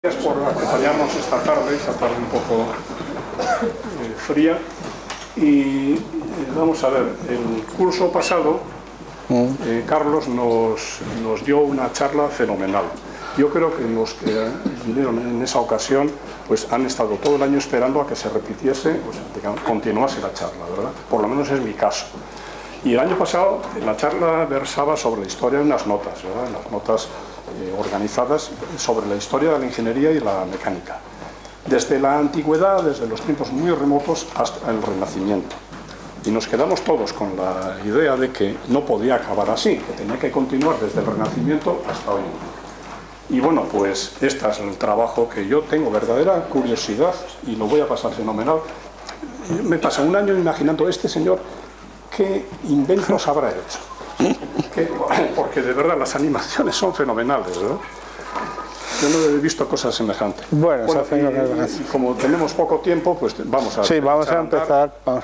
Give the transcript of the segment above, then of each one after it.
Gracias por acompañarnos esta tarde un poco fría. Y vamos a ver, el curso pasado Carlos nos dio una charla fenomenal. Yo creo que los que vinieron en esa ocasión pues han estado todo el año esperando a que se repitiese, pues, que continuase la charla, ¿verdad? Por lo menos es mi caso. Y el año pasado la charla versaba sobre la historia de unas notas, ¿verdad? Las notas organizadas sobre la historia de la ingeniería y la mecánica, desde la antigüedad, desde los tiempos muy remotos hasta el Renacimiento. Y nos quedamos todos con la idea de que no podía acabar así, que tenía que continuar desde el Renacimiento hasta hoy. Y bueno, pues este es el trabajo que yo tengo, verdadera curiosidad, y lo voy a pasar fenomenal. Me pasa un año imaginando este señor qué inventos habrá hecho. Porque de verdad las animaciones son fenomenales, ¿verdad? Yo no he visto cosas semejantes. Bueno, y como tenemos poco tiempo, pues vamos a... Sí, vamos a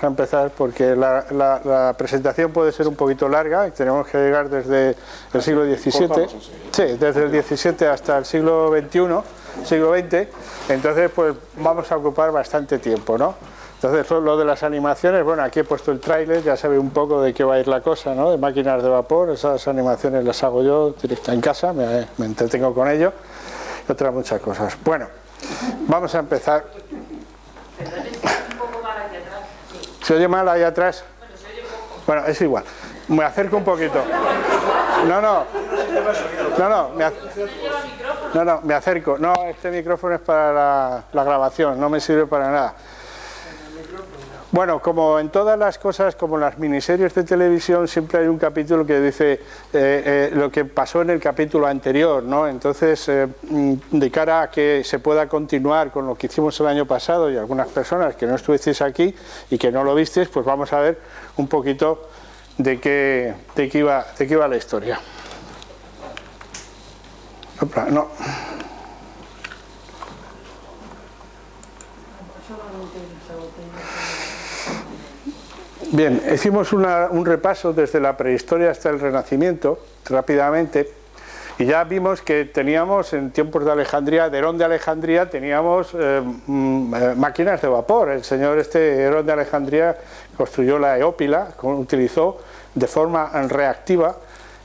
empezar porque la presentación puede ser un poquito larga y tenemos que llegar desde el siglo XVII, sí, desde el XVII hasta el siglo XXI, siglo XX, entonces pues vamos a ocupar bastante tiempo, ¿no? Entonces, lo de las animaciones, bueno, aquí he puesto el tráiler, ya se ve un poco de qué va a ir la cosa, ¿no? De máquinas de vapor, esas animaciones las hago yo directa en casa, me entretengo con ello, y otras muchas cosas. Bueno, vamos a empezar. ¿Se oye mal ahí atrás? Bueno, es igual. Me acerco un poquito. Me acerco. No, este micrófono es para la grabación, no me sirve para nada. Bueno, como en todas las cosas, como en las miniseries de televisión, siempre hay un capítulo que dice lo que pasó en el capítulo anterior, ¿no? Entonces, de cara a que se pueda continuar con lo que hicimos el año pasado, y algunas personas que no estuvisteis aquí y que no lo visteis, pues vamos a ver un poquito de qué iba la historia. No. Bien, hicimos un repaso desde la prehistoria hasta el Renacimiento, rápidamente, y ya vimos que teníamos en tiempos de Alejandría, de Herón de Alejandría, teníamos máquinas de vapor. El señor Herón de Alejandría construyó la Eópila, utilizó de forma reactiva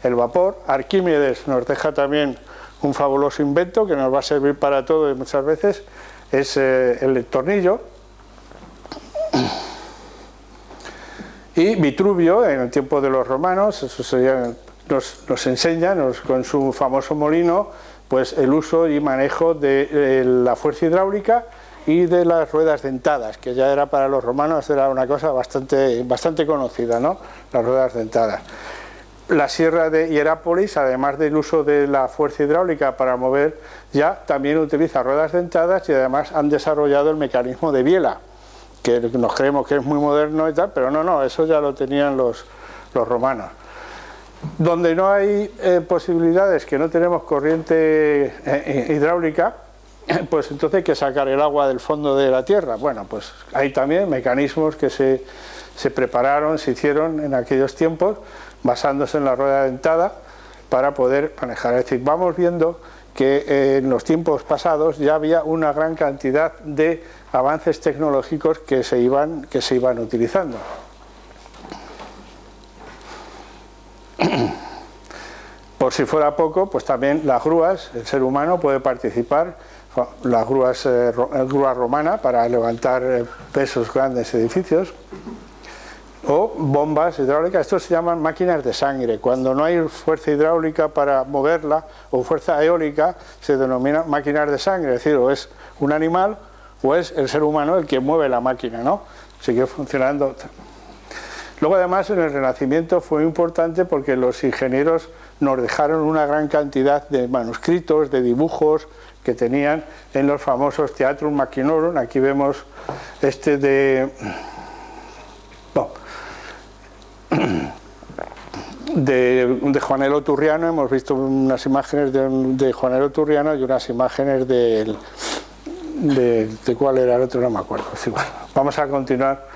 el vapor. Arquímedes nos deja también un fabuloso invento que nos va a servir para todo y muchas veces, es el tornillo. Y Vitruvio, en el tiempo de los romanos, eso sería, nos enseña con su famoso molino pues el uso y manejo de la fuerza hidráulica y de las ruedas dentadas, que ya era para los romanos, era una cosa bastante conocida, ¿no? Las ruedas dentadas. La sierra de Hierápolis, además del uso de la fuerza hidráulica para mover, ya también utiliza ruedas dentadas y además han desarrollado el mecanismo de biela, que nos creemos que es muy moderno y tal, pero no, eso ya lo tenían los romanos. Donde no hay posibilidades, que no tenemos corriente hidráulica, pues entonces hay que sacar el agua del fondo de la tierra. Bueno, pues hay también mecanismos que se prepararon, se hicieron en aquellos tiempos, basándose en la rueda dentada, para poder manejar. Es decir, vamos viendo que en los tiempos pasados ya había una gran cantidad de avances tecnológicos que se iban utilizando. Por si fuera poco, pues también las grúas, el ser humano puede participar, las grúas grúa romana para levantar pesos grandes edificios, o bombas hidráulicas. Esto se llaman máquinas de sangre. Cuando no hay fuerza hidráulica para moverla, o fuerza eólica, se denomina máquinas de sangre, es decir, o es un animal o es el ser humano el que mueve la máquina, ¿no? Sigue funcionando. Luego, además, en el Renacimiento fue importante porque los ingenieros nos dejaron una gran cantidad de manuscritos, de dibujos que tenían en los famosos Theatrum Machinorum. Aquí vemos este de Juanelo Turriano. Hemos visto unas imágenes de Juanelo Turriano y unas imágenes de cuál era el otro, no me acuerdo. Es igual. Vamos a continuar.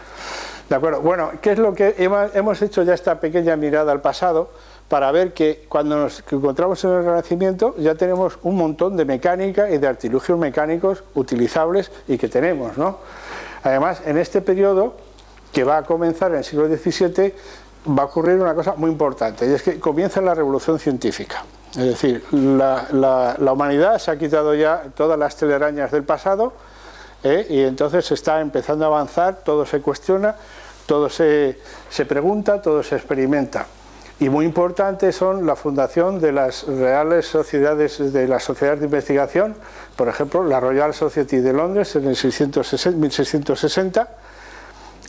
De acuerdo. Bueno, ¿qué es lo que hemos hecho ya esta pequeña mirada al pasado? para ver que cuando nos encontramos en el Renacimiento ya tenemos un montón de mecánica y de artilugios mecánicos utilizables y que tenemos, ¿no? Además, en este periodo, que va a comenzar en el siglo XVII, va a ocurrir una cosa muy importante, y es que comienza la revolución científica. Es decir, la humanidad se ha quitado ya todas las telarañas del pasado, y entonces se está empezando a avanzar, todo se cuestiona, todo se pregunta, todo se experimenta. Y muy importante son la fundación de las reales sociedades, de las sociedades de investigación, por ejemplo, la Royal Society de Londres en el 1660,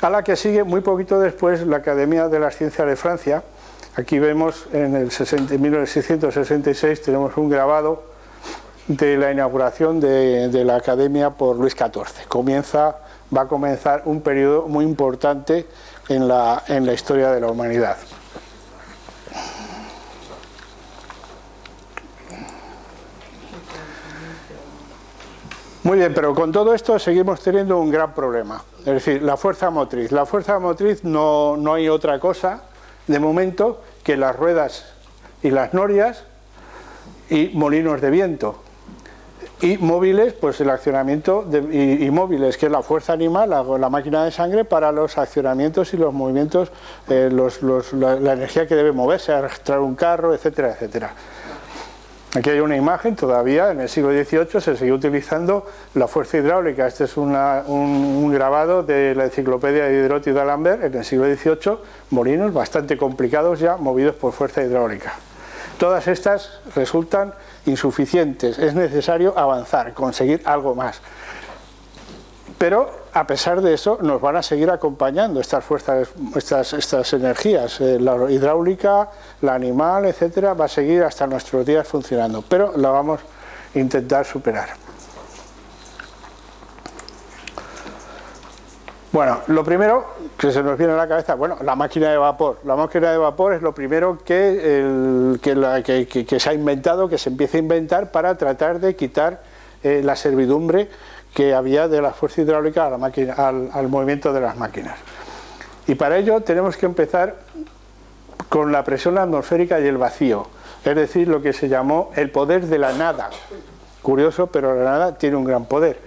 a la que sigue muy poquito después la Academia de las Ciencias de Francia. Aquí vemos en el 1666 tenemos un grabado de la inauguración de la Academia por Luis XIV. Va a comenzar un periodo muy importante en la historia de la humanidad. Muy bien, pero con todo esto seguimos teniendo un gran problema, es decir, la fuerza motriz. La fuerza motriz no hay otra cosa, de momento, que las ruedas y las norias y molinos de viento. Y móviles, pues el accionamiento, y móviles, que es la fuerza animal, la máquina de sangre para los accionamientos y los movimientos, la energía que debe moverse, arrastrar un carro, etcétera, etcétera. Aquí hay una imagen, todavía en el siglo XVIII se sigue utilizando la fuerza hidráulica. Este es un grabado de la enciclopedia de Diderot y d'Alembert en el siglo XVIII, molinos bastante complicados ya, movidos por fuerza hidráulica. Todas estas resultan insuficientes, es necesario avanzar, conseguir algo más. Pero a pesar de eso nos van a seguir acompañando estas fuerzas, estas energías, la hidráulica, la animal, etcétera, va a seguir hasta nuestros días funcionando, pero la vamos a intentar superar. Bueno, lo primero que se nos viene a la cabeza, bueno, la máquina de vapor. La máquina de vapor es lo primero que se ha inventado, que se empieza a inventar para tratar de quitar la servidumbre que había de la fuerza hidráulica a la máquina, al movimiento de las máquinas. Y para ello tenemos que empezar con la presión atmosférica y el vacío, es decir, lo que se llamó el poder de la nada. Curioso, pero la nada tiene un gran poder.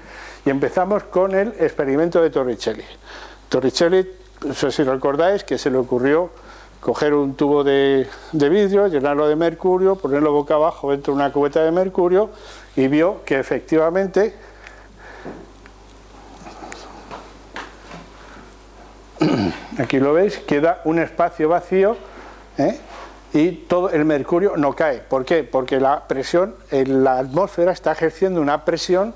Y empezamos con el experimento de Torricelli. Torricelli, no sé si recordáis, que se le ocurrió coger un tubo de vidrio, llenarlo de mercurio, ponerlo boca abajo dentro de una cubeta de mercurio, y vio que efectivamente aquí lo veis, queda un espacio vacío, y todo el mercurio no cae. ¿Por qué? Porque la presión en la atmósfera está ejerciendo una presión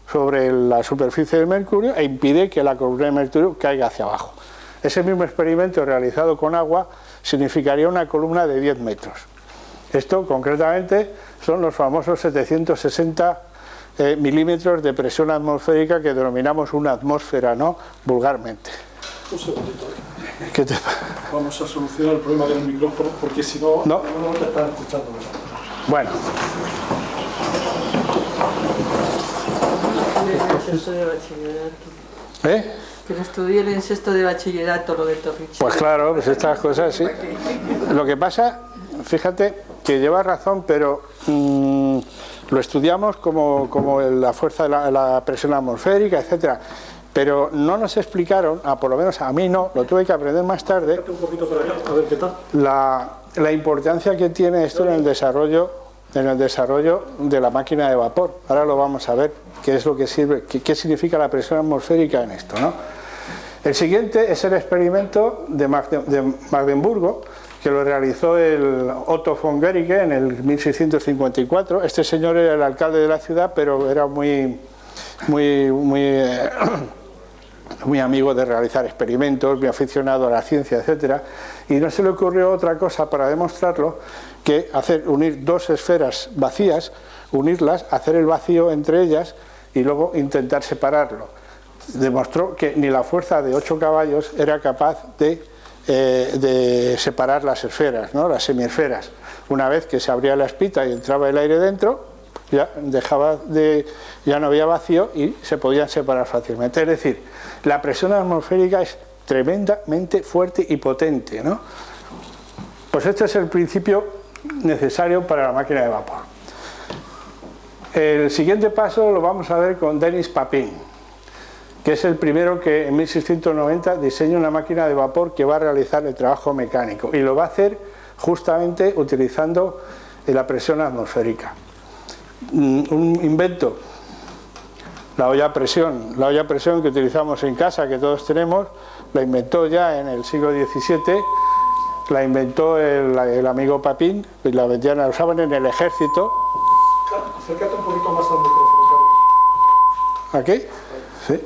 sobre la superficie del mercurio e impide que la columna de mercurio caiga hacia abajo. Ese mismo experimento realizado con agua significaría una columna de 10 metros. Esto concretamente son los famosos 760 milímetros de presión atmosférica que denominamos una atmósfera, ¿no?, vulgarmente. Un segundito. ¿Qué te... Vamos a solucionar el problema del micrófono, porque si no, no te están escuchando. Bueno. Que lo estudié en sexto de bachillerato, lo de Torricelli. Pues claro, pues estas cosas sí. Lo que pasa, fíjate que lleva razón, pero lo estudiamos como la fuerza de la presión atmosférica, etcétera. Pero no nos explicaron, por lo menos a mí no, lo tuve que aprender más tarde, un poquito para allá, a ver qué tal. La importancia que tiene esto en el desarrollo de la máquina de vapor. Ahora lo vamos a ver, qué es lo que sirve, qué significa la presión atmosférica en esto, ¿no? El siguiente es el experimento de Magdeburgo, que lo realizó el Otto von Guericke en el 1654. Este señor era el alcalde de la ciudad, pero era muy amigo de realizar experimentos, muy aficionado a la ciencia, etcétera, y no se le ocurrió otra cosa para demostrarlo que unir dos esferas vacías, unirlas, hacer el vacío entre ellas y luego intentar separarlo. Demostró que ni la fuerza de 8 caballos era capaz de separar las esferas, ¿no?, las semiesferas. Una vez que se abría la espita y entraba el aire dentro, ya no había vacío y se podían separar fácilmente. Es decir, la presión atmosférica es tremendamente fuerte y potente, ¿no? pues este es el principio necesario para la máquina de vapor. El siguiente paso lo vamos a ver con Denis Papin, que es el primero que en 1690 diseña una máquina de vapor que va a realizar el trabajo mecánico, y lo va a hacer justamente utilizando la presión atmosférica. Un invento, la olla a presión que utilizamos en casa, que todos tenemos, la inventó ya en el siglo XVII, la inventó el amigo Papin, y la usaban en el ejército. Acércate un poquito más al micrófono, Carlos. ¿Aquí? Sí.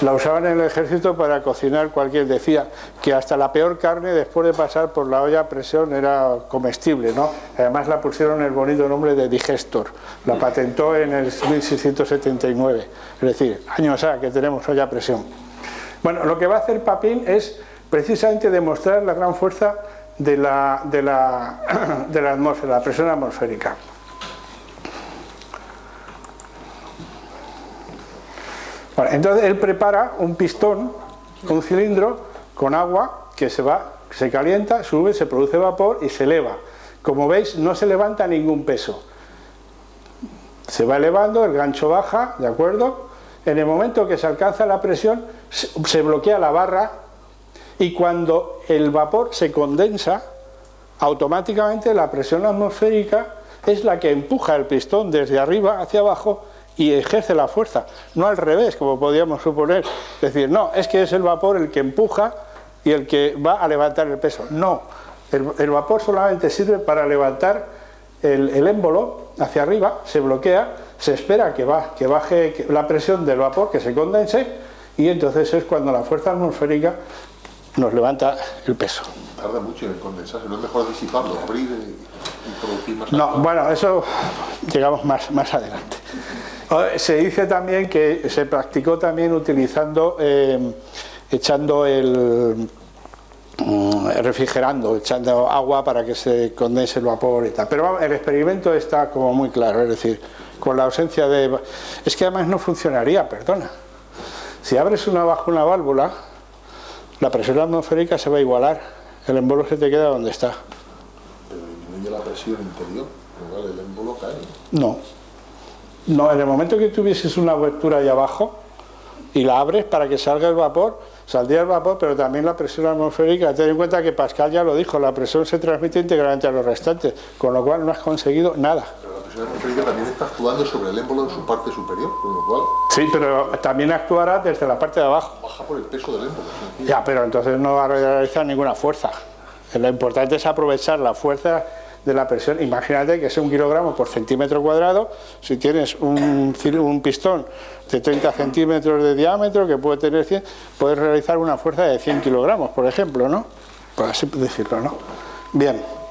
La usaban en el ejército para cocinar cualquier. Decía que hasta la peor carne, después de pasar por la olla a presión, era comestible, ¿no? Además la pusieron el bonito nombre de digestor. La patentó en el 1679. Es decir, años A que tenemos olla a presión. Bueno, lo que va a hacer Papin es precisamente demostrar la gran fuerza de la atmósfera, la presión atmosférica. Bueno, entonces él prepara un pistón, un cilindro con agua que se calienta, sube, se produce vapor y se eleva. Como veis, no se levanta ningún peso. Se va elevando, el gancho baja, ¿de acuerdo? En el momento que se alcanza la presión, se bloquea la barra, y cuando el vapor se condensa, automáticamente la presión atmosférica es la que empuja el pistón desde arriba hacia abajo y ejerce la fuerza, no al revés, como podríamos suponer. Es decir, no, es que es el vapor el que empuja y el que va a levantar el peso. No, el vapor solamente sirve para levantar el émbolo hacia arriba, se bloquea, se espera que baje la presión del vapor, que se condense, y entonces es cuando la fuerza atmosférica nos levanta el peso. Tarda mucho en condensarse, ¿no es mejor disiparlo, abrir y producir más? No, bueno, eso llegamos más adelante. Se dice también que se practicó también utilizando, echando refrigerando, echando agua para que se condense el vapor y tal. Pero vamos, el experimento está como muy claro, es decir, con la ausencia de... Es que además no funcionaría, perdona. Si abres bajo una válvula, la presión atmosférica se va a igualar, el émbolo se te queda donde está. Pero disminuye la presión interior, igual el émbolo cae. No, en el momento que tuvieses una abertura ahí abajo y la abres para que salga el vapor, saldría el vapor, pero también la presión atmosférica. Ten en cuenta que Pascal ya lo dijo, la presión se transmite íntegramente a los restantes, con lo cual no has conseguido nada. Pero la presión atmosférica también está actuando sobre el émbolo en su parte superior, con lo cual... Sí, pero también actuará desde la parte de abajo. Baja por el peso del émbolo. Ya, pero entonces no va a realizar ninguna fuerza. Lo importante es aprovechar la fuerza de la presión. Imagínate que es 1 kilogramo por centímetro cuadrado. Si tienes un pistón de 30 centímetros de diámetro que puede tener 100, puedes realizar una fuerza de 100 kilogramos, por ejemplo, ¿no? Por así decirlo, ¿no? Bien.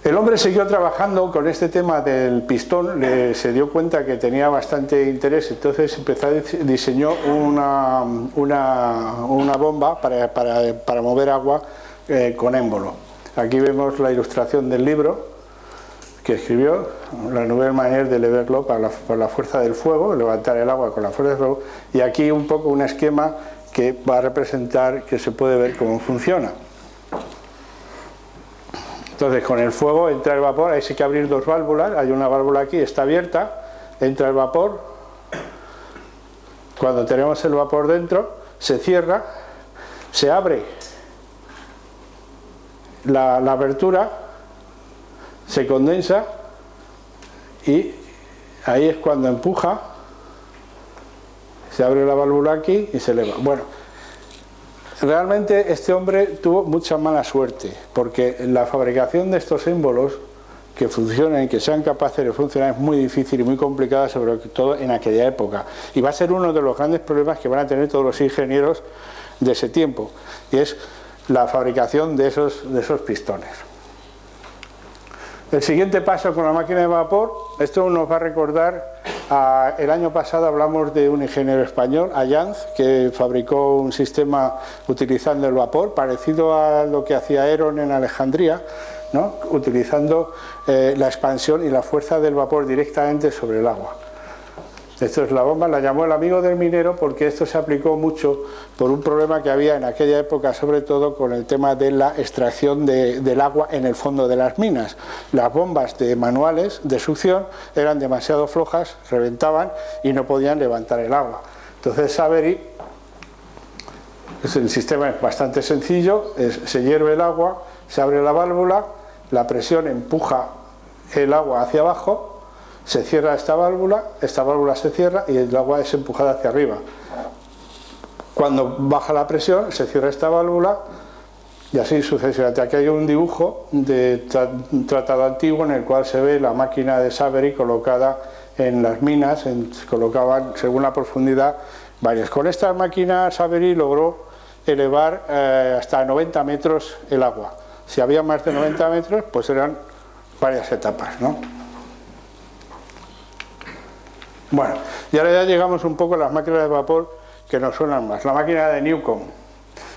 El hombre siguió trabajando con este tema del pistón, se dio cuenta que tenía bastante interés, entonces diseñó una bomba para mover agua con émbolo. Aquí vemos la ilustración del libro que escribió, La Nouvelle Manière de lever l'eau por la fuerza del fuego, levantar el agua con la fuerza del fuego, y aquí un poco un esquema que va a representar, que se puede ver cómo funciona. Entonces con el fuego entra el vapor, hay que abrir 2 válvulas, hay una válvula aquí, está abierta, entra el vapor, cuando tenemos el vapor dentro, se cierra, se abre la abertura, se condensa y ahí es cuando empuja, se abre la válvula aquí y se eleva. Bueno, realmente este hombre tuvo mucha mala suerte, porque la fabricación de estos émbolos que funcionen, que sean capaces de funcionar, es muy difícil y muy complicada, sobre todo en aquella época, y va a ser uno de los grandes problemas que van a tener todos los ingenieros de ese tiempo, y es la fabricación de esos pistones. El siguiente paso con la máquina de vapor, esto nos va a recordar el año pasado hablamos de un ingeniero español, Allanz, que fabricó un sistema utilizando el vapor, parecido a lo que hacía Heron en Alejandría, ¿no? Utilizando la expansión y la fuerza del vapor directamente sobre el agua. Esto es la bomba, la llamó el amigo del minero porque esto se aplicó mucho por un problema que había en aquella época, sobre todo con el tema de la extracción del agua en el fondo de las minas. Las bombas de manuales de succión eran demasiado flojas, reventaban y no podían levantar el agua. Entonces Savery, el sistema es bastante sencillo, se hierve el agua, se abre la válvula, la presión empuja el agua hacia abajo, se cierra esta válvula se cierra y el agua es empujada hacia arriba. Cuando baja la presión se cierra esta válvula y así sucesivamente. Aquí hay un dibujo de un tratado antiguo en el cual se ve la máquina de Savery colocada en las minas, se colocaban según la profundidad varias. Con esta máquina Savery logró elevar hasta 90 metros el agua. Si había más de 90 metros, pues eran varias etapas, ¿no? Bueno, y ahora ya llegamos un poco a las máquinas de vapor que nos suenan más. La máquina de Newcomb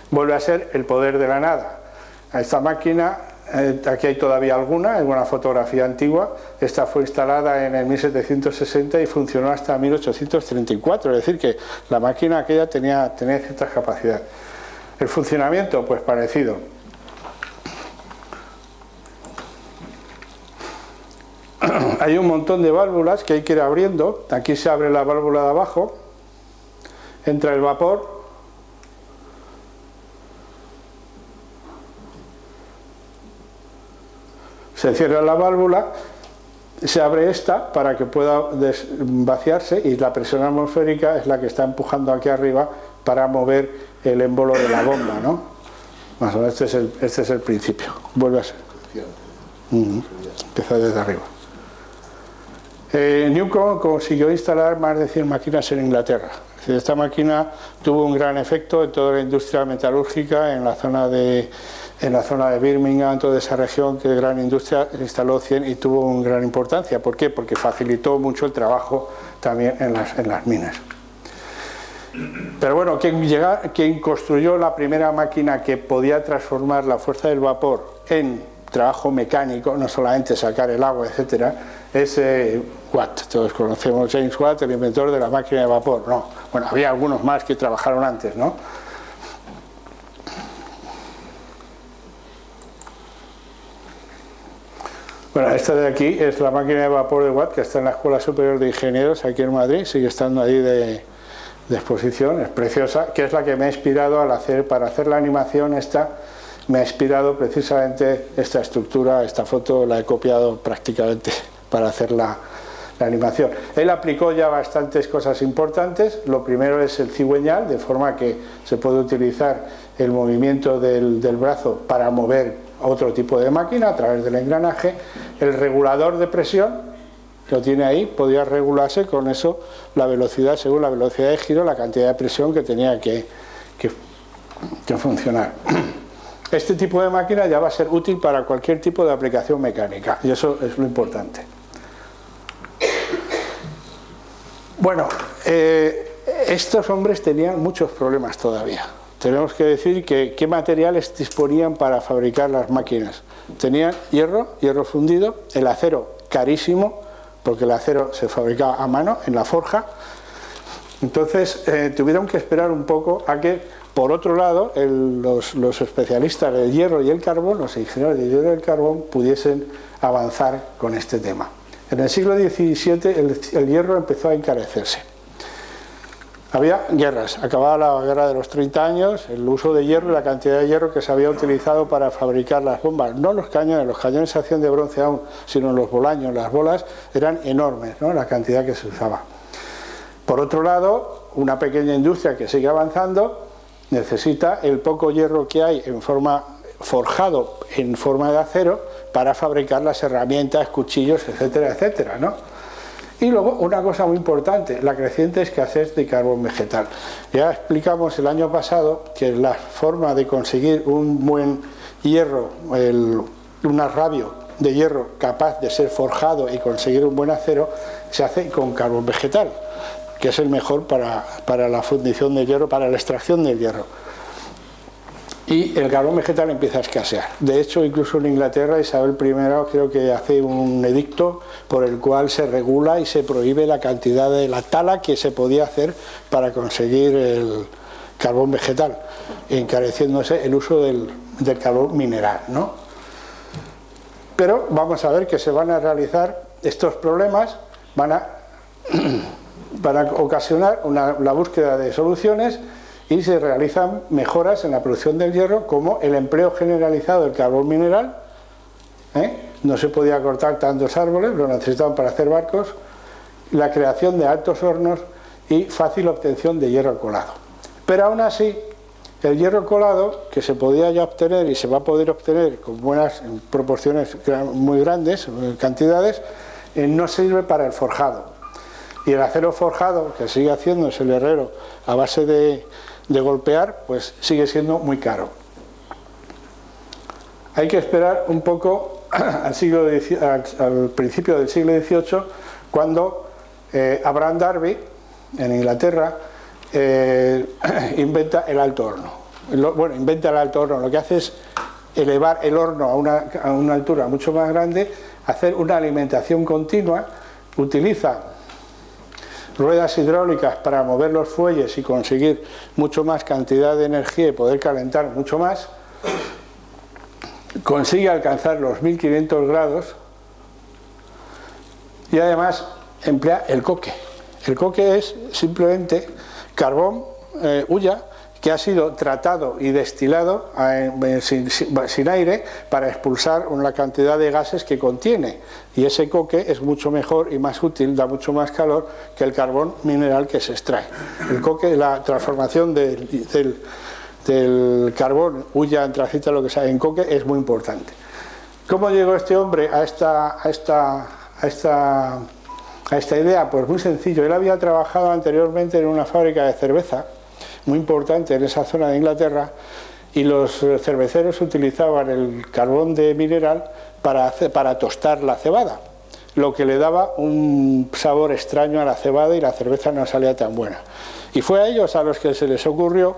vuelve a ser el poder de la nada. A esta máquina, aquí hay todavía alguna fotografía antigua. Esta fue instalada en el 1760 y funcionó hasta 1834, es decir que la máquina aquella tenía cierta capacidad. El funcionamiento, pues parecido. Hay un montón de válvulas que hay que ir abriendo. Aquí se abre la válvula de abajo, entra el vapor, se cierra la válvula, se abre esta para que pueda vaciarse y la presión atmosférica es la que está empujando aquí arriba para mover el émbolo de la bomba, ¿no? Más o menos este es el principio. Vuelve a ser. Empieza desde arriba. Newcomb consiguió instalar más de 100 máquinas en Inglaterra. Esta máquina tuvo un gran efecto en toda la industria metalúrgica, en la zona de Birmingham, toda esa región que gran industria instaló 100 y tuvo una gran importancia. ¿Por qué? Porque facilitó mucho el trabajo también en las minas. Pero bueno, quien construyó la primera máquina que podía transformar la fuerza del vapor en trabajo mecánico, no solamente sacar el agua, etcétera, es Watt. Todos conocemos James Watt, el inventor de la máquina de vapor. No, bueno, había algunos más que trabajaron antes, ¿no? Bueno, esta de aquí es la máquina de vapor de Watt, que está en la Escuela Superior de Ingenieros aquí en Madrid, sigue estando ahí de exposición, es preciosa, que es la que me ha inspirado para hacer la animación esta. Me ha inspirado precisamente esta estructura, esta foto la he copiado prácticamente para hacer la animación. Él aplicó ya bastantes cosas importantes. Lo primero es el cigüeñal, de forma que se puede utilizar el movimiento del brazo para mover otro tipo de máquina a través del engranaje. El regulador de presión, lo tiene ahí, podía regularse con eso la velocidad, según la velocidad de giro, la cantidad de presión que tenía que funcionar. Este tipo de máquina ya va a ser útil para cualquier tipo de aplicación mecánica y eso es lo importante. Bueno, estos hombres tenían muchos problemas todavía. Tenemos que decir que qué materiales disponían para fabricar las máquinas. Tenían hierro fundido, el acero carísimo, porque el acero se fabricaba a mano en la forja. Entonces tuvieron que esperar un poco a que, por otro lado, los especialistas del hierro y el carbón, los ingenieros del hierro y el carbón, pudiesen avanzar con este tema. En el siglo XVII el hierro empezó a encarecerse. Había guerras, acababa la guerra de los 30 años, el uso de hierro y la cantidad de hierro que se había utilizado para fabricar las bombas, no los cañones se hacían de bronce aún, sino los bolaños, las bolas eran enormes, ¿no?, la cantidad que se usaba. Por otro lado, una pequeña industria que sigue avanzando necesita el poco hierro que hay forjado en forma de acero para fabricar las herramientas, cuchillos, etcétera, etcétera, ¿no? Y luego una cosa muy importante, la creciente escasez de carbón vegetal. Ya explicamos el año pasado que la forma de conseguir un buen hierro, un arrabio de hierro capaz de ser forjado y conseguir un buen acero, se hace con carbón vegetal, que es el mejor para la fundición del hierro, para la extracción del hierro. y el carbón vegetal empieza a escasear. De hecho, incluso en Inglaterra, Isabel I creo que hace un edicto por el cual se regula y se prohíbe la cantidad de la tala que se podía hacer para conseguir el carbón vegetal, encareciéndose el uso del carbón mineral, ¿no? Pero vamos a ver que se van a realizar estos problemas, van a ocasionar la búsqueda de soluciones, y se realizan mejoras en la producción del hierro, como el empleo generalizado del carbón mineral. No se podía cortar tantos árboles, lo necesitaban para hacer barcos, la creación de altos hornos y fácil obtención de hierro colado. Pero aún así, el hierro colado, que se podía ya obtener y se va a poder obtener con buenas proporciones muy grandes, cantidades, no sirve para el forjado. Y el acero forjado, que sigue haciéndose el herrero a base de golpear, pues sigue siendo muy caro. Hay que esperar un poco al principio del siglo XVIII, cuando Abraham Darby, en Inglaterra, inventa el alto horno. Inventa el alto horno, lo que hace es elevar el horno a una altura mucho más grande, hacer una alimentación continua, utiliza ruedas hidráulicas para mover los fuelles y conseguir mucho más cantidad de energía y poder calentar mucho más, consigue alcanzar los 1500 grados y además emplea el coque. El coque es simplemente carbón hulla que ha sido tratado y destilado sin aire para expulsar una cantidad de gases que contiene, y ese coque es mucho mejor y más útil, da mucho más calor que el carbón mineral que se extrae. El coque, la transformación del carbón hulla, antracita, lo que sea, en coque es muy importante. ¿Cómo llegó este hombre a esta idea? Pues muy sencillo. Él había trabajado anteriormente en una fábrica de cerveza muy importante en esa zona de Inglaterra, y los cerveceros utilizaban el carbón de mineral para tostar la cebada, lo que le daba un sabor extraño a la cebada y la cerveza no salía tan buena. Y fue a ellos a los que se les ocurrió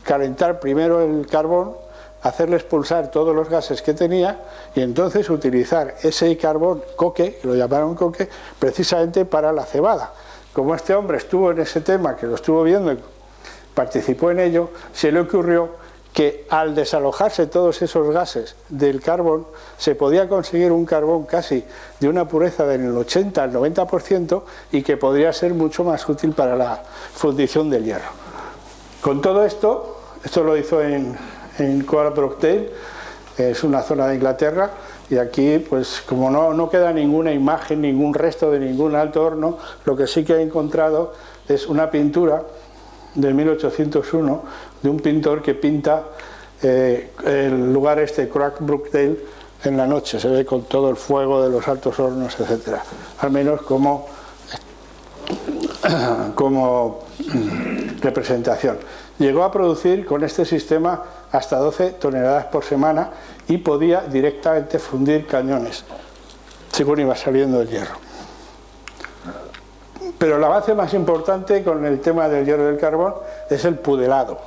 calentar primero el carbón, hacerle expulsar todos los gases que tenía y entonces utilizar ese carbón coque, que lo llamaron coque, precisamente para la cebada. Como este hombre estuvo en ese tema, que lo estuvo viendo y participó en ello, se le ocurrió que al desalojarse todos esos gases del carbón se podía conseguir un carbón casi de una pureza del 80 al 90% y que podría ser mucho más útil para la fundición del hierro. Con todo esto lo hizo en Coalbrookdale, es una zona de Inglaterra, y aquí pues como no queda ninguna imagen, ningún resto de ningún alto horno, lo que sí que he encontrado es una pintura de 1801 de un pintor que pinta el lugar Coalbrookdale en la noche, se ve con todo el fuego de los altos hornos, etcétera, al menos como representación. Llegó a producir con este sistema hasta 12 toneladas por semana y podía directamente fundir cañones según iba saliendo el hierro. Pero el avance más importante con el tema del hierro y del carbón es el pudelado.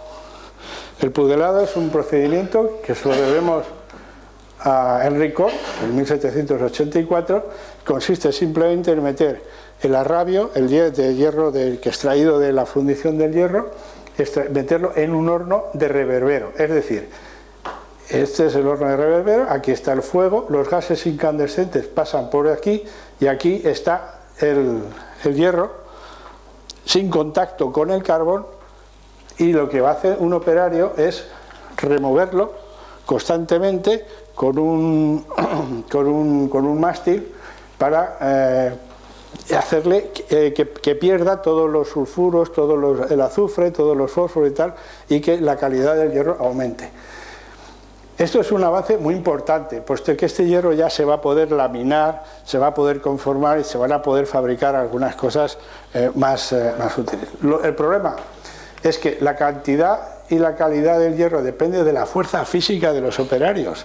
El pudelado es un procedimiento que se lo debemos a Henry Cort en 1784. Consiste simplemente en meter el arrabio, el hierro que extraído de la fundición del hierro, meterlo en un horno de reverbero. Es decir, este es el horno de reverbero, aquí está el fuego, los gases incandescentes pasan por aquí y aquí está el hierro sin contacto con el carbón, y lo que va a hacer un operario es removerlo constantemente con un mástil para hacerle que pierda todos los sulfuros, el azufre, todos los fósforos y tal, y que la calidad del hierro aumente. Esto es un avance muy importante, puesto que este hierro ya se va a poder laminar, se va a poder conformar y se van a poder fabricar algunas cosas más útiles. El problema es que la cantidad y la calidad del hierro depende de la fuerza física de los operarios.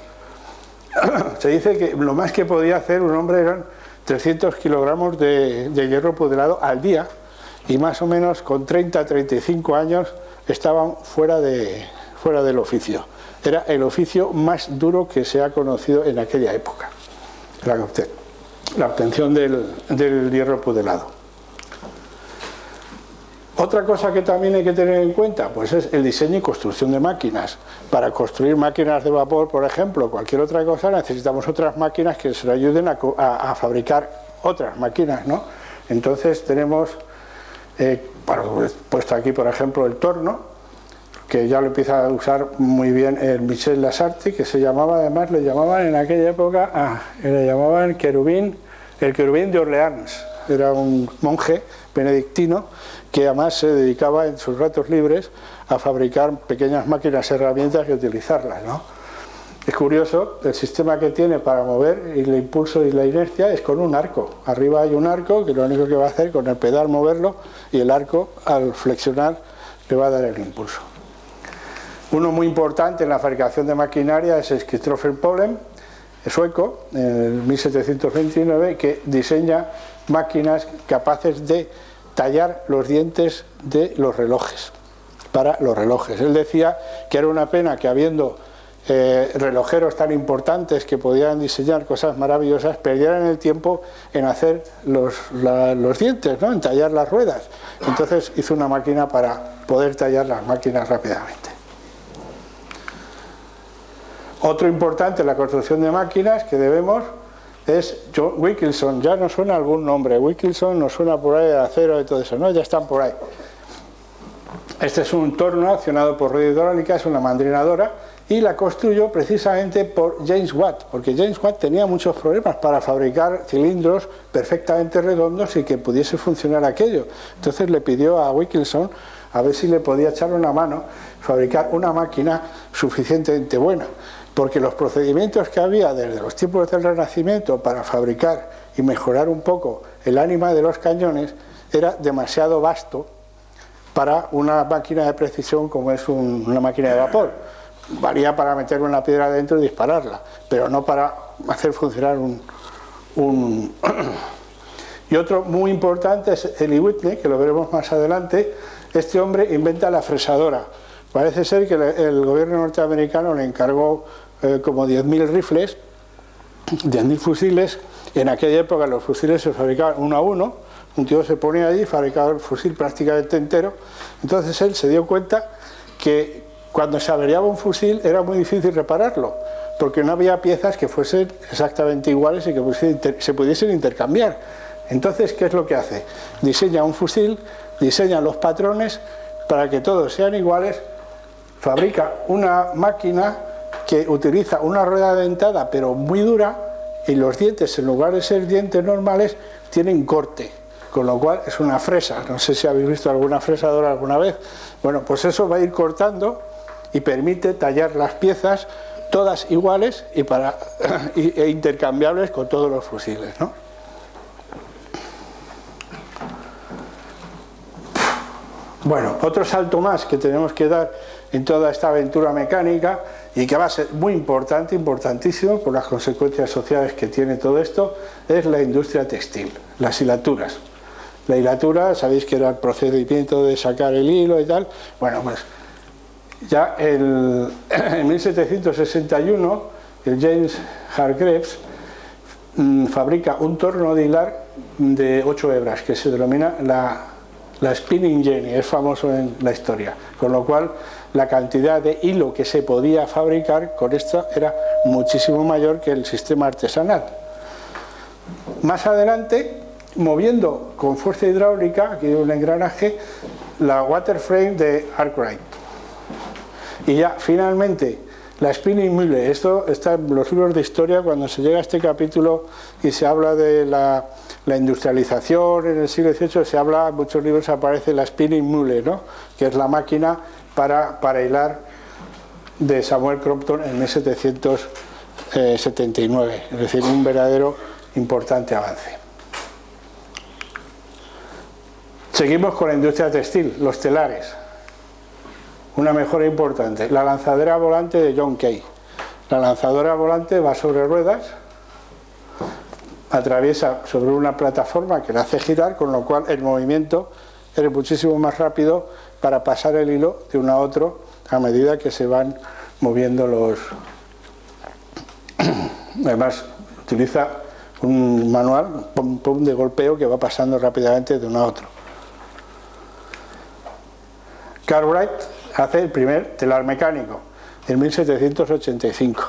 Se dice que lo más que podía hacer un hombre eran 300 kilogramos de hierro pudelado al día, y más o menos con 30-35 años estaban fuera del oficio. era el oficio más duro que se ha conocido en aquella época, la obtención del hierro pudelado. Otra cosa que también hay que tener en cuenta, pues es el diseño y construcción de máquinas. Para construir máquinas de vapor, por ejemplo, cualquier otra cosa, necesitamos otras máquinas que nos ayuden a fabricar otras máquinas, ¿no? Entonces tenemos, puesto aquí, por ejemplo, el torno, que ya lo empieza a usar muy bien el Michel Lasarte, que se llamaba, además, le llamaban en aquella época, le llamaban el querubín de Orleans. Era un monje benedictino que además se dedicaba en sus ratos libres a fabricar pequeñas máquinas, herramientas y utilizarlas, ¿no? Es curioso, el sistema que tiene para mover el impulso y la inercia es con un arco. Arriba hay un arco que lo único que va a hacer con el pedal moverlo, y el arco al flexionar le va a dar el impulso. Uno muy importante en la fabricación de maquinaria es Christopher Polen, sueco, en 1729, que diseña máquinas capaces de tallar los dientes de los relojes, para los relojes. Él decía que era una pena que, habiendo relojeros tan importantes que podían diseñar cosas maravillosas, perdieran el tiempo en hacer los dientes, ¿no? En tallar las ruedas. Entonces hizo una máquina para poder tallar las máquinas rápidamente. Otro importante en la construcción de máquinas que debemos es John Wilkinson. Ya nos suena algún nombre. Wilkinson nos suena por ahí de acero y todo eso, ¿no? Ya están por ahí. Este es un torno accionado por rueda hidráulica, es una mandrinadora, y la construyó precisamente por James Watt, porque James Watt tenía muchos problemas para fabricar cilindros perfectamente redondos y que pudiese funcionar aquello. Entonces le pidió a Wilkinson a ver si le podía echar una mano, fabricar una máquina suficientemente buena, porque los procedimientos que había desde los tiempos del Renacimiento para fabricar y mejorar un poco el ánima de los cañones era demasiado vasto para una máquina de precisión como es una máquina de vapor. Valía para meter una piedra dentro y dispararla, pero no para hacer funcionar Y otro muy importante es Eli Whitney, que lo veremos más adelante. Este hombre inventa la fresadora. Parece ser que el gobierno norteamericano le encargó como 10.000 rifles, 10.000 fusiles. En aquella época los fusiles se fabricaban uno a uno. Un tío se ponía allí y fabricaba el fusil prácticamente entero. Entonces él se dio cuenta que cuando se averiaba un fusil era muy difícil repararlo, porque no había piezas que fuesen exactamente iguales y que se pudiesen intercambiar. Entonces, ¿qué es lo que hace? Diseña un fusil, diseña los patrones para que todos sean iguales, fabrica una máquina que utiliza una rueda dentada pero muy dura, y los dientes, en lugar de ser dientes normales, tienen corte, con lo cual es una fresa. No sé si habéis visto alguna fresadora alguna vez. Bueno, pues eso va a ir cortando y permite tallar las piezas todas iguales e intercambiables con todos los fusiles, ¿no? Bueno, otro salto más que tenemos que dar en toda esta aventura mecánica, y que va a ser muy importante, importantísimo por las consecuencias sociales que tiene todo esto, es la industria textil, las hilaturas. La hilatura, sabéis que era el procedimiento de sacar el hilo y tal. Bueno, pues ya en 1761 el James Hargreaves fabrica un torno de hilar de 8 hebras que se denomina la Spinning Jenny, es famoso en la historia, con lo cual la cantidad de hilo que se podía fabricar con esto era muchísimo mayor que el sistema artesanal. Más adelante, moviendo con fuerza hidráulica, aquí hay un engranaje, la water frame de Arkwright. Y ya finalmente la spinning mule. Esto está en los libros de historia. Cuando se llega a este capítulo y se habla de la industrialización en el siglo XVIII, se habla, en muchos libros aparece la spinning mule, ¿no? Que es la máquina para hilar de Samuel Crompton en 1779, es decir, un verdadero importante avance. Seguimos con la industria textil, los telares. Una mejora importante, la lanzadera volante de John Kay. La lanzadora volante va sobre ruedas, atraviesa sobre una plataforma que la hace girar, con lo cual el movimiento es muchísimo más rápido para pasar el hilo de uno a otro a medida que se van moviendo los... Además, utiliza un manual de golpeo que va pasando rápidamente de uno a otro. Cartwright hace el primer telar mecánico en 1785.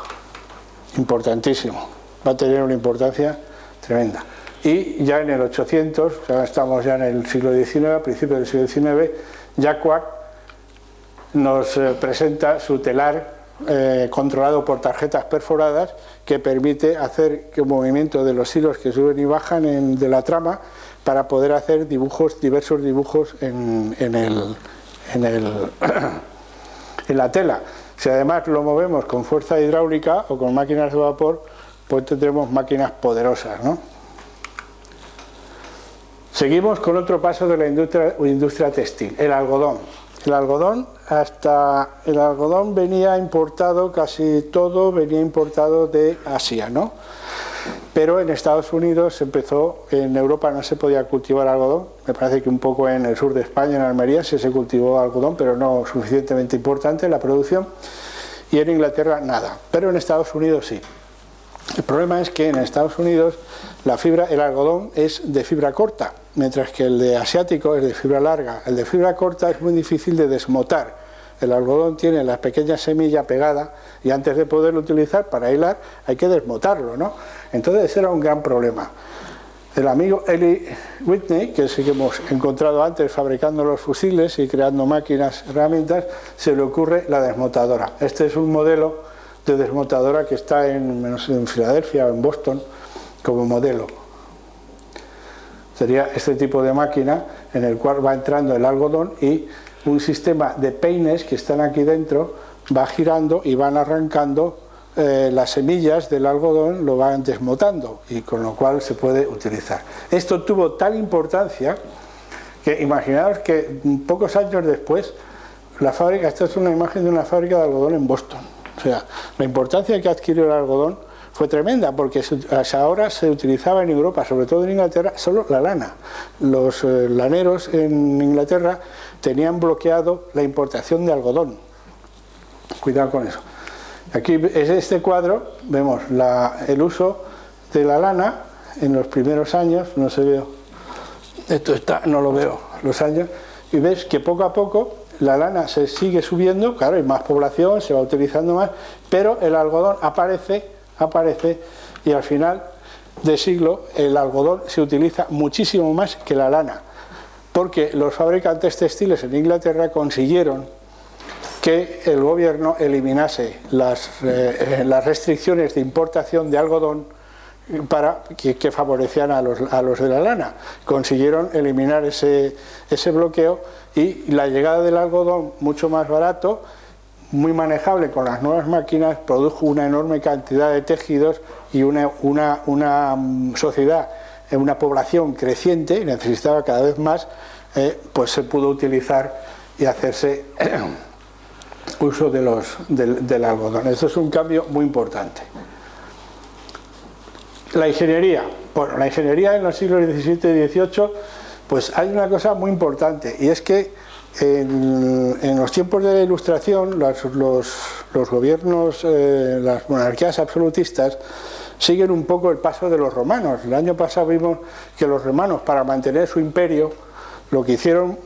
Importantísimo. Va a tener una importancia tremenda. Y ya en el 800, ya estamos ya en el siglo XIX, a principios del siglo XIX, Jack Watt nos presenta su telar controlado por tarjetas perforadas, que permite hacer el movimiento de los hilos que suben y bajan de la trama para poder hacer dibujos, diversos dibujos en la tela. Si además lo movemos con fuerza hidráulica o con máquinas de vapor, pues tendremos máquinas poderosas, ¿no? Seguimos con otro paso de la industria textil, el algodón. El algodón venía importado, casi todo venía importado de Asia, ¿no? Pero en Estados Unidos empezó, en Europa no se podía cultivar algodón, me parece que un poco en el sur de España, en Almería, sí se cultivó algodón, pero no suficientemente importante la producción, y en Inglaterra nada, pero en Estados Unidos sí. El problema es que en Estados Unidos el algodón es de fibra corta, mientras que el de asiático es de fibra larga. El de fibra corta es muy difícil de desmotar. El algodón tiene la pequeña semilla pegada y antes de poderlo utilizar para hilar hay que desmotarlo, ¿no? Entonces ese era un gran problema. El amigo Eli Whitney, que es el que hemos encontrado antes fabricando los fusiles y creando máquinas, herramientas, se le ocurre la desmotadora. Este es un modelo de desmotadora que está en Filadelfia o en Boston como modelo. Sería este tipo de máquina en el cual va entrando el algodón y un sistema de peines que están aquí dentro va girando y van arrancando las semillas del algodón, lo van desmotando y con lo cual se puede utilizar. Esto tuvo tal importancia que imaginaos que pocos años después la fábrica, esta es una imagen de una fábrica de algodón en Boston. O sea, la importancia que adquirió el algodón fue tremenda, porque hasta ahora se utilizaba en Europa, sobre todo en Inglaterra, solo la lana. Los laneros en Inglaterra tenían bloqueado la importación de algodón. Cuidado con eso. Aquí es este cuadro, vemos el uso de la lana en los primeros años, no se ve, esto está, no lo veo, los años, y ves que poco a poco la lana se sigue subiendo, claro, hay más población, se va utilizando más, pero el algodón aparece y al final del siglo el algodón se utiliza muchísimo más que la lana, porque los fabricantes textiles en Inglaterra consiguieron que el gobierno eliminase las restricciones de importación de algodón para que favorecían a los de la lana. Consiguieron eliminar ese bloqueo y la llegada del algodón mucho más barato, muy manejable con las nuevas máquinas, produjo una enorme cantidad de tejidos y una sociedad, una población creciente, necesitaba cada vez más, pues se pudo utilizar y hacerse uso del algodón. Esto es un cambio muy importante. La ingeniería. Bueno, la ingeniería en los siglos XVII y XVIII, pues hay una cosa muy importante, y es que en los tiempos de la Ilustración los gobiernos, las monarquías absolutistas siguen un poco el paso de los romanos. El año pasado vimos que los romanos, para mantener su imperio, lo que hicieron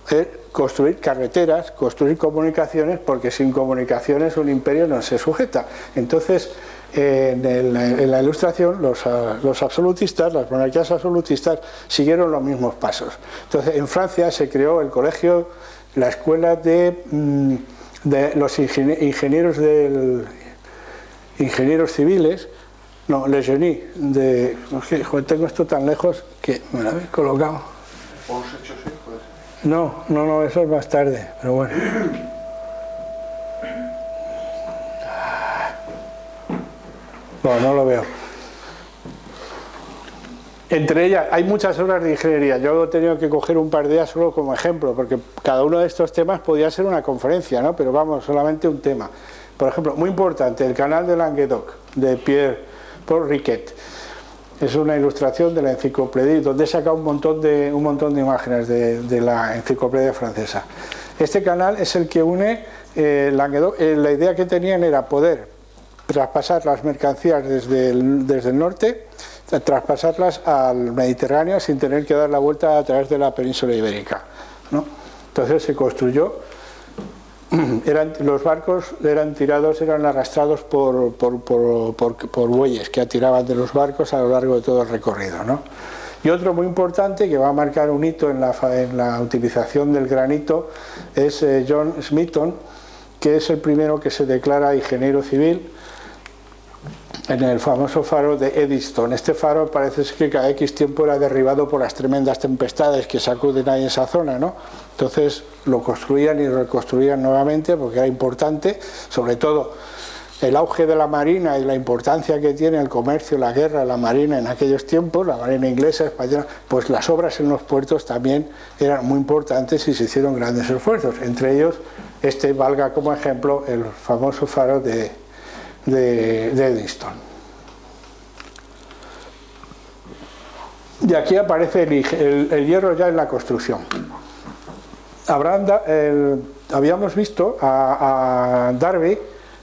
es construir carreteras, construir comunicaciones, porque sin comunicaciones un imperio no se sujeta. Entonces, en la Ilustración, los absolutistas, las monarquías absolutistas, siguieron los mismos pasos. Entonces, en Francia se creó el colegio, la escuela de los ingenieros civiles, no, les génies, tengo esto tan lejos que me lo habéis colocado. No, eso es más tarde, pero bueno. No lo veo. Entre ellas hay muchas obras de ingeniería. Yo he tenido que coger un par de ellas solo como ejemplo, porque cada uno de estos temas podía ser una conferencia, ¿no? Pero vamos, solamente un tema. Por ejemplo, muy importante, el canal de Languedoc, de Pierre-Paul Riquet. Es una ilustración de la enciclopedia, donde he sacado un montón de imágenes de la enciclopedia francesa. Este canal es el que une Languedoc. La idea que tenían era poder traspasar las mercancías desde el norte, traspasarlas al Mediterráneo sin tener que dar la vuelta a través de la península ibérica, ¿no? Entonces se construyó, los barcos eran arrastrados por bueyes que atiraban de los barcos a lo largo de todo el recorrido, ¿no? Y otro muy importante que va a marcar un hito en la utilización del granito es John Smeaton, que es el primero que se declara ingeniero civil en el famoso faro de Eddystone. Este faro parece que cada X tiempo era derribado por las tremendas tempestades que sacuden ahí en esa zona, ¿no? Entonces lo construían y lo reconstruían nuevamente porque era importante, sobre todo el auge de la marina y la importancia que tiene el comercio, la guerra, la marina en aquellos tiempos, la marina inglesa, española, pues las obras en los puertos también eran muy importantes y se hicieron grandes esfuerzos. Entre ellos, valga como ejemplo el famoso faro de Eddystone. Y aquí aparece el hierro ya en la construcción. Habíamos visto a Darby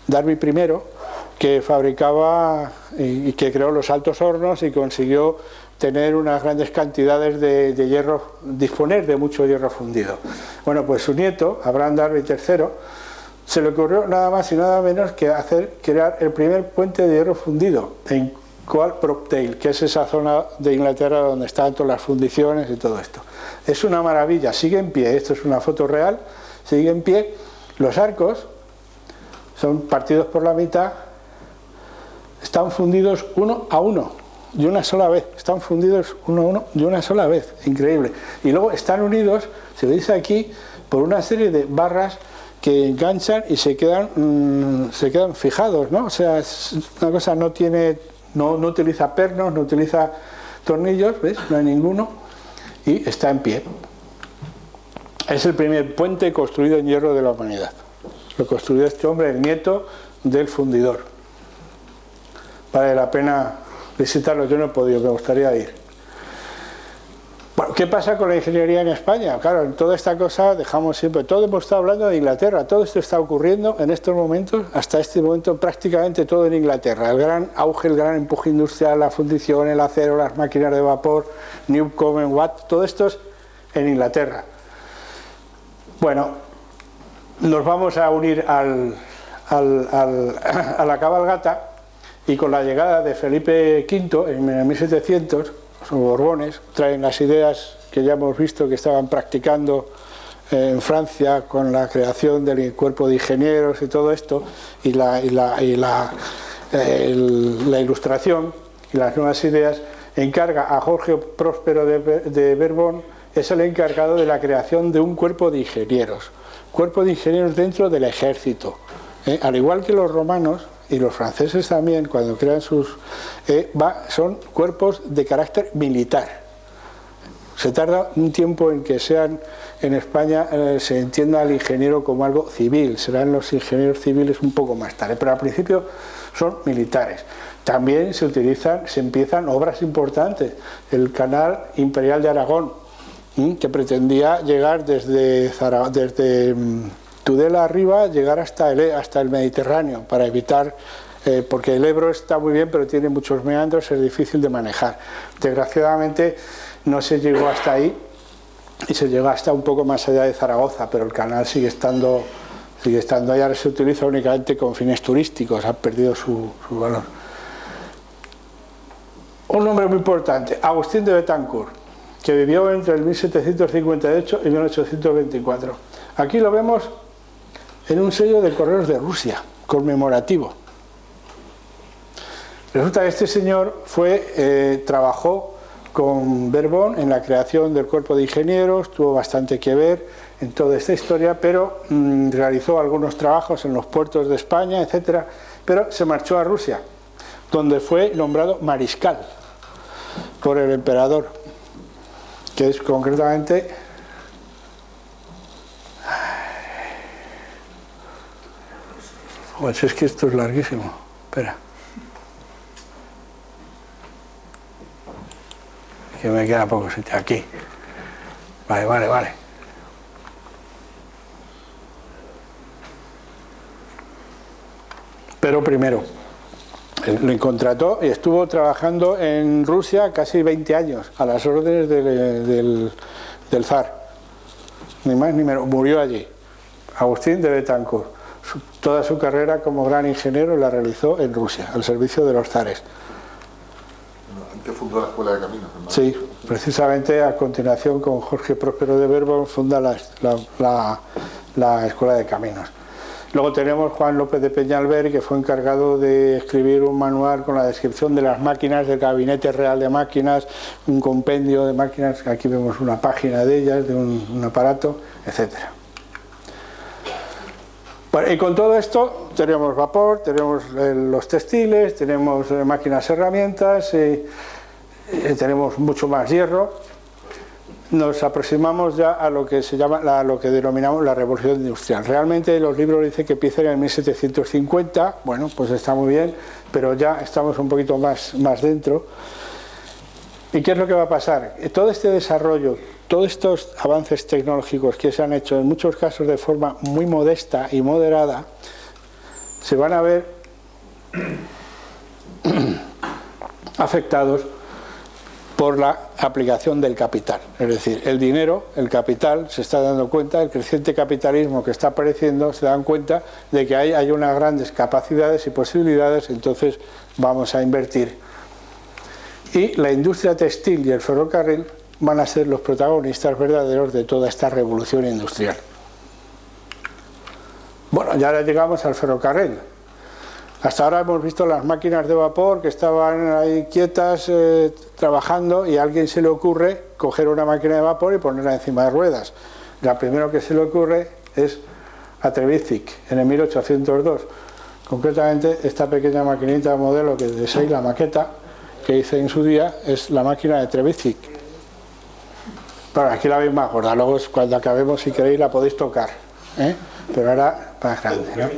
I, que fabricaba y que creó los altos hornos y consiguió tener unas grandes cantidades de hierro, disponer de mucho hierro fundido. Bueno, pues su nieto, Abraham Darby III, se le ocurrió nada más y nada menos que crear el primer puente de hierro fundido en Coalbrookdale, que es esa zona de Inglaterra donde están todas las fundiciones y todo esto. Es una maravilla, sigue en pie, esto es una foto real, sigue en pie. Los arcos son partidos por la mitad, están fundidos uno a uno, de una sola vez, están fundidos uno a uno de una sola vez, increíble. Y luego están unidos, se lo dice aquí, por una serie de barras que enganchan y se quedan fijados, ¿no? O sea, es una cosa, no utiliza pernos, no utiliza tornillos, ¿ves? No hay ninguno, y está en pie. Es el primer puente construido en hierro de la humanidad. Lo construyó este hombre, el nieto del fundidor. Vale la pena visitarlo, yo no he podido, me gustaría ir. Bueno, ¿qué pasa con la ingeniería en España? Claro, en toda esta cosa dejamos siempre, todo hemos estado hablando de Inglaterra, todo esto está ocurriendo en estos momentos, hasta este momento prácticamente todo en Inglaterra. El gran auge, el gran empuje industrial, la fundición, el acero, las máquinas de vapor, Newcomen, Watt, todo esto es en Inglaterra. Bueno, nos vamos a unir a la cabalgata, y con la llegada de Felipe V en 1700, los Borbones traen las ideas que ya hemos visto que estaban practicando en Francia con la creación del cuerpo de ingenieros y todo esto, y la ilustración y las nuevas ideas, encarga a Jorge Próspero de Borbón, es el encargado de la creación de un cuerpo de ingenieros dentro del ejército. Al igual que los romanos y los franceses también, cuando crean son cuerpos de carácter militar. Se tarda un tiempo en que sean, en España se entienda al ingeniero como algo civil, serán los ingenieros civiles un poco más tarde, pero al principio son militares. También se empiezan obras importantes, el Canal Imperial de Aragón, que pretendía llegar desde Tudela arriba, llegar hasta el Mediterráneo, para evitar, porque el Ebro está muy bien, pero tiene muchos meandros, es difícil de manejar. Desgraciadamente no se llegó hasta ahí, y se llegó hasta un poco más allá de Zaragoza, pero el canal sigue estando ahí. Ahora se utiliza únicamente con fines turísticos, ha perdido su valor. Un nombre muy importante, Agustín de Betancourt, que vivió entre el 1758 y 1824. Aquí lo vemos en un sello de Correos de Rusia, conmemorativo. Resulta que este señor trabajó con Borbón en la creación del cuerpo de ingenieros, tuvo bastante que ver en toda esta historia, pero realizó algunos trabajos en los puertos de España, etc. Pero se marchó a Rusia, donde fue nombrado mariscal por el emperador, que es concretamente... Pues es que esto es larguísimo. Espera. Que me queda poco sitio. Aquí. Vale. Pero primero, le contrató y estuvo trabajando en Rusia casi 20 años, a las órdenes del zar. Ni más ni menos, murió allí. Agustín de Betancourt. Toda su carrera como gran ingeniero la realizó en Rusia, al servicio de los zares. ¿Que fundó la Escuela de Caminos? ¿No? Sí, precisamente a continuación con Jorge Próspero de Verbo funda la Escuela de Caminos. Luego tenemos Juan López de Peñalver, que fue encargado de escribir un manual con la descripción de las máquinas del Gabinete Real de Máquinas, un compendio de máquinas, aquí vemos una página de ellas, de un aparato, etcétera. Bueno, y con todo esto tenemos vapor, tenemos los textiles, tenemos máquinas herramientas, tenemos mucho más hierro. Nos aproximamos ya a lo que se llama, a lo que denominamos la revolución industrial. Realmente los libros dicen que empieza en 1750, bueno, pues está muy bien, pero ya estamos un poquito más dentro. ¿Y qué es lo que va a pasar? Todo este desarrollo, todos estos avances tecnológicos que se han hecho en muchos casos de forma muy modesta y moderada, se van a ver afectados por la aplicación del capital. Es decir, el dinero, el capital, se está dando cuenta, el creciente capitalismo que está apareciendo, se dan cuenta de que hay unas grandes capacidades y posibilidades, entonces vamos a invertir. Y la industria textil y el ferrocarril van a ser los protagonistas verdaderos de toda esta revolución industrial. Bueno, ya ahora llegamos al ferrocarril. Hasta ahora hemos visto las máquinas de vapor que estaban ahí quietas trabajando, y a alguien se le ocurre coger una máquina de vapor y ponerla encima de ruedas. La primero que se le ocurre es a Trevithick en el 1802. Concretamente, esta pequeña maquinita modelo que deseáis, la maqueta que hice en su día, es la máquina de Trevithick. Bueno, aquí la veis más gorda, luego cuando acabemos, si queréis, la podéis tocar, ¿eh? Pero ahora más grande, ¿no?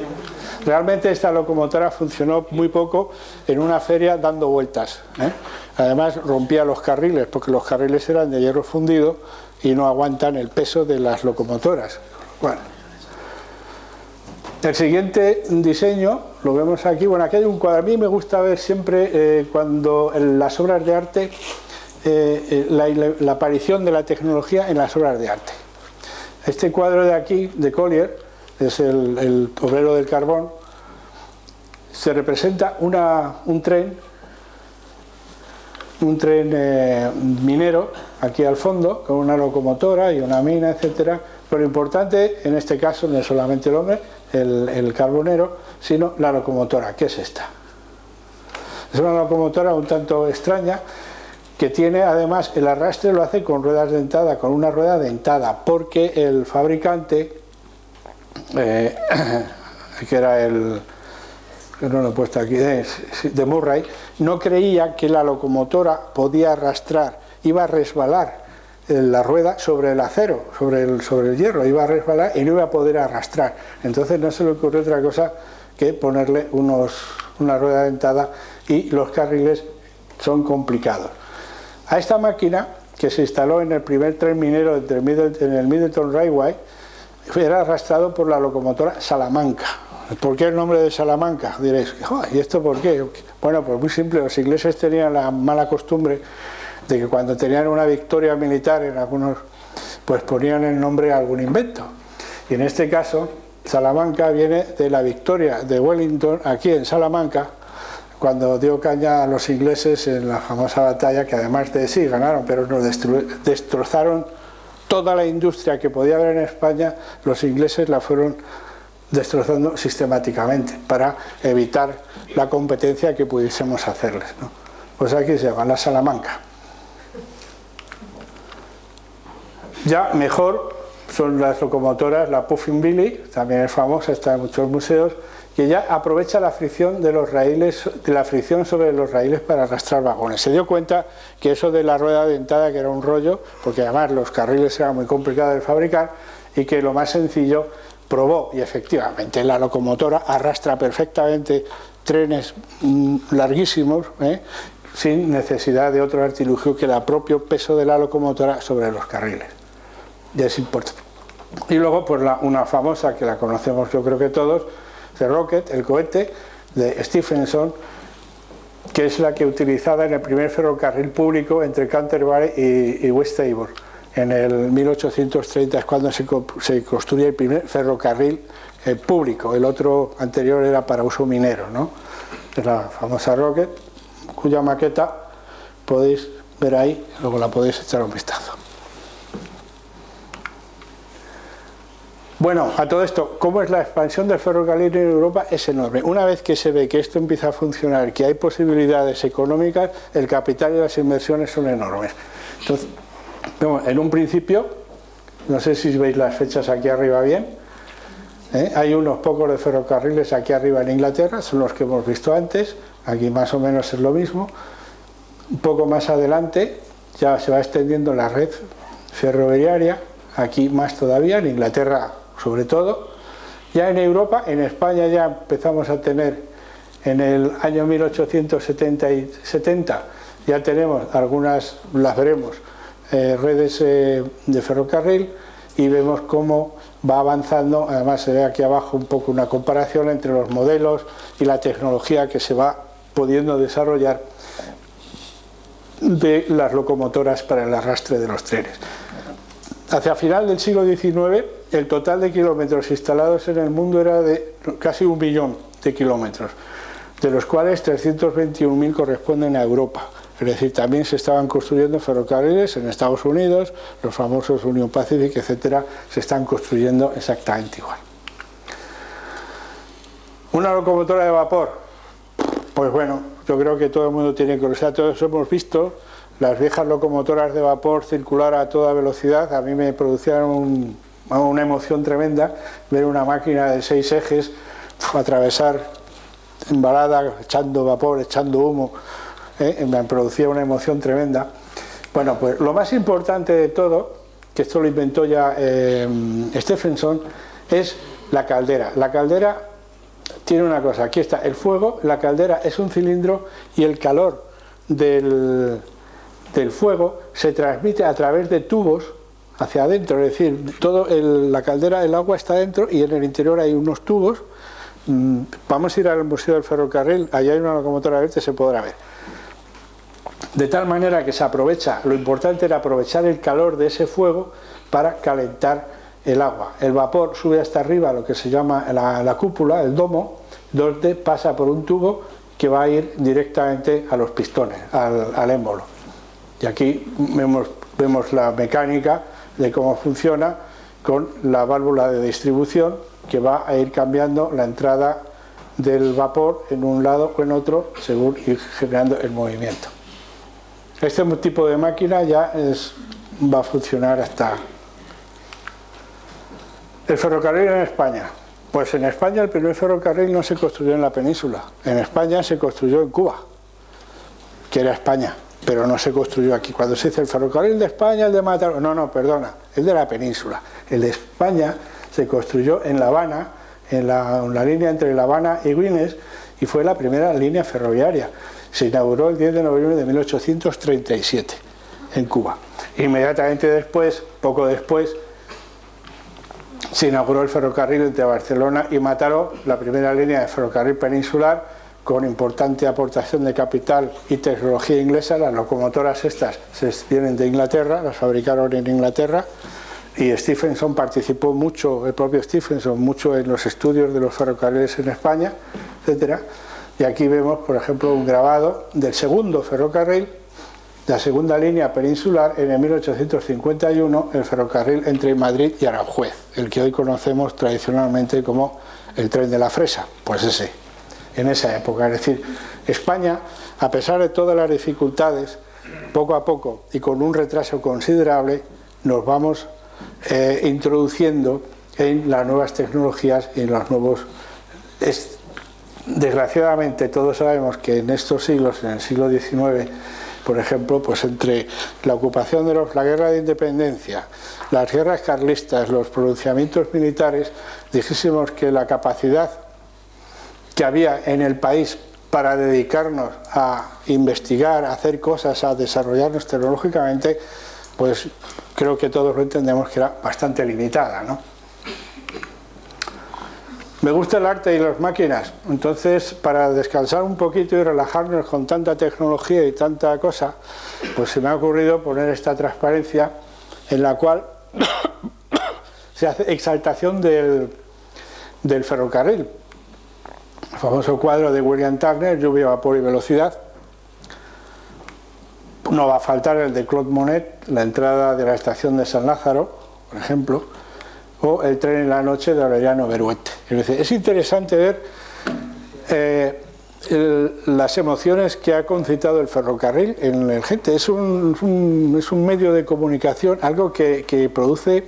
Realmente esta locomotora funcionó muy poco en una feria dando vueltas, ¿eh? Además rompía los carriles, porque los carriles eran de hierro fundido y no aguantan el peso de las locomotoras. Bueno, el siguiente diseño lo vemos aquí. Bueno, aquí hay un cuadro. A mí me gusta ver siempre cuando en las obras de arte la aparición de la tecnología en las obras de arte. Este cuadro de aquí, de Collier, es el obrero del carbón. Se representa un tren minero aquí al fondo, con una locomotora y una mina, etcétera. Pero lo importante en este caso no es solamente el hombre, el carbonero, sino la locomotora, que es esta. Es una locomotora un tanto extraña, que tiene además el arrastre, lo hace con ruedas dentadas, con una rueda dentada, porque el fabricante, que era que no lo he puesto aquí, de Murray, no creía que la locomotora podía arrastrar, iba a resbalar la rueda sobre el acero, sobre el hierro, iba a resbalar y no iba a poder arrastrar. Entonces no se le ocurrió otra cosa que ponerle una rueda dentada, y los carriles son complicados. A esta máquina, que se instaló en el primer tren minero en el Middleton Railway, era arrastrado por la locomotora Salamanca. ¿Por qué el nombre de Salamanca? Diréis, ¿y esto por qué? Bueno, pues muy simple. Los ingleses tenían la mala costumbre de que cuando tenían una victoria militar en algunos, pues ponían el nombre a algún invento. Y en este caso, Salamanca viene de la victoria de Wellington aquí en Salamanca, cuando dio caña a los ingleses en la famosa batalla, que además de sí ganaron, pero nos destrozaron toda la industria que podía haber en España. Los ingleses la fueron destrozando sistemáticamente para evitar la competencia que pudiésemos hacerles, ¿no? Pues aquí se llama la Salamanca. Ya mejor son las locomotoras, la Puffin Billy, también es famosa, está en muchos museos, que ya aprovecha la fricción de los raíles, de la fricción sobre los raíles para arrastrar vagones. Se dio cuenta que eso de la rueda dentada, que era un rollo, porque además los carriles eran muy complicados de fabricar, y que lo más sencillo, probó, y efectivamente la locomotora arrastra perfectamente trenes larguísimos, sin necesidad de otro artilugio que el propio peso de la locomotora sobre los carriles. Ya es importante. Y luego, pues una famosa que la conocemos yo creo que todos, The Rocket, el cohete, de Stephenson, que es la que utilizada en el primer ferrocarril público entre Canterbury y Whitstable. En el 1830 es cuando se construye el primer ferrocarril público. El otro anterior era para uso minero, ¿no? Es la famosa Rocket, cuya maqueta podéis ver ahí, luego la podéis echar un vistazo. Bueno, a todo esto, ¿cómo es la expansión del ferrocarril en Europa? Es enorme. Una vez que se ve que esto empieza a funcionar, que hay posibilidades económicas, el capital y las inversiones son enormes. Entonces, en un principio, no sé si veis las fechas aquí arriba bien, hay unos pocos de ferrocarriles aquí arriba en Inglaterra, son los que hemos visto antes, aquí más o menos es lo mismo. Un poco más adelante ya se va extendiendo la red ferroviaria, aquí más todavía, en Inglaterra sobre todo. Ya en Europa, en España ya empezamos a tener en el año 1870 ya tenemos algunas, las veremos, redes de ferrocarril, y vemos cómo va avanzando. Además se ve aquí abajo un poco una comparación entre los modelos y la tecnología que se va pudiendo desarrollar de las locomotoras para el arrastre de los trenes. Hacia final del siglo XIX, el total de kilómetros instalados en el mundo era de casi 1 millón de kilómetros, de los cuales 321.000 corresponden a Europa. Es decir, también se estaban construyendo ferrocarriles en Estados Unidos, los famosos Union Pacific, etcétera, se están construyendo exactamente igual. Una locomotora de vapor, pues bueno, yo creo que todo el mundo tiene curiosidad, todos hemos visto las viejas locomotoras de vapor circular a toda velocidad. A mí me producían una emoción tremenda ver una máquina de 6 ejes atravesar embalada, echando vapor, echando humo, me producía una emoción tremenda. Bueno, pues lo más importante de todo, que esto lo inventó ya Stephenson, es la caldera. La caldera tiene una cosa, aquí está el fuego, la caldera es un cilindro y el calor del fuego se transmite a través de tubos hacia adentro, es decir, la caldera, el agua está dentro y en el interior hay unos tubos. Vamos a ir al Museo del Ferrocarril, allá hay una locomotora verde, se podrá ver. De tal manera que se aprovecha, lo importante era aprovechar el calor de ese fuego para calentar el agua. El vapor sube hasta arriba, lo que se llama la cúpula, el domo, donde pasa por un tubo que va a ir directamente a los pistones, al émbolo. Y aquí vemos la mecánica de cómo funciona con la válvula de distribución, que va a ir cambiando la entrada del vapor en un lado o en otro según ir generando el movimiento. Este tipo de máquina ya va a funcionar hasta... El ferrocarril en España. Pues en España el primer ferrocarril no se construyó en la península. En España se construyó en Cuba, que era España, pero no se construyó aquí. Cuando se dice el ferrocarril de España, el de Mataró, no, perdona, el de la península. El de España se construyó en La Habana, en la línea entre La Habana y Güines, y fue la primera línea ferroviaria. Se inauguró el 10 de noviembre de 1837 en Cuba. Inmediatamente después, poco después, se inauguró el ferrocarril entre Barcelona y Mataró, la primera línea de ferrocarril peninsular, con importante aportación de capital y tecnología inglesa. Las locomotoras estas vienen de Inglaterra, las fabricaron en Inglaterra, y Stephenson participó mucho, el propio Stephenson, mucho en los estudios de los ferrocarriles en España, etcétera. Y aquí vemos, por ejemplo, un grabado del segundo ferrocarril, la segunda línea peninsular, en el 1851, el ferrocarril entre Madrid y Aranjuez, el que hoy conocemos tradicionalmente como el tren de la Fresa, pues ese, en esa época. Es decir, España, a pesar de todas las dificultades, poco a poco y con un retraso considerable, nos vamos introduciendo en las nuevas tecnologías y en los nuevos... Desgraciadamente todos sabemos que en estos siglos, en el siglo XIX, por ejemplo, pues entre la ocupación de la guerra de independencia, las guerras carlistas, los pronunciamientos militares, dijésemos que la capacidad que había en el país para dedicarnos a investigar, a hacer cosas, a desarrollarnos tecnológicamente, pues creo que todos lo entendemos que era bastante limitada, ¿no? Me gusta el arte y las máquinas, entonces para descansar un poquito y relajarnos con tanta tecnología y tanta cosa, pues se me ha ocurrido poner esta transparencia en la cual se hace exaltación del ferrocarril. El famoso cuadro de William Turner, Lluvia, Vapor y Velocidad. No va a faltar el de Claude Monet, la entrada de la estación de San Lázaro, por ejemplo, o el tren en la noche de Aureliano Beruete. Es decir, es interesante ver las emociones que ha concitado el ferrocarril en la gente. Es un medio de comunicación, algo que produce,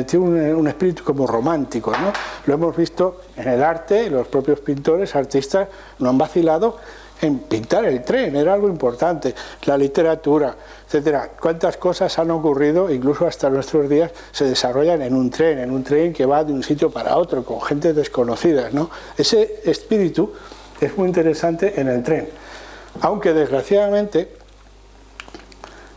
tiene un espíritu como romántico, ¿no? Lo hemos visto en el arte, los propios pintores, artistas, no han vacilado en pintar el tren, era algo importante, la literatura, etcétera. Cuántas cosas han ocurrido, incluso hasta nuestros días, se desarrollan en un tren que va de un sitio para otro, con gente desconocida, ¿no? Ese espíritu es muy interesante en el tren, aunque desgraciadamente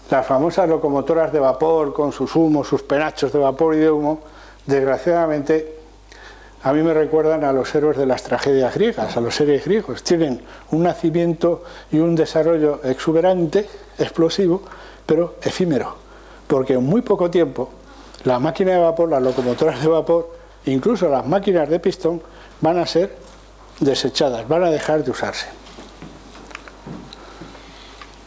las famosas locomotoras de vapor con sus humos, sus penachos de vapor y de humo, desgraciadamente a mí me recuerdan a los héroes de las tragedias griegas, a los héroes griegos. Tienen un nacimiento y un desarrollo exuberante, explosivo, pero efímero, porque en muy poco tiempo la máquina de vapor, las locomotoras de vapor, incluso las máquinas de pistón, van a ser desechadas, van a dejar de usarse.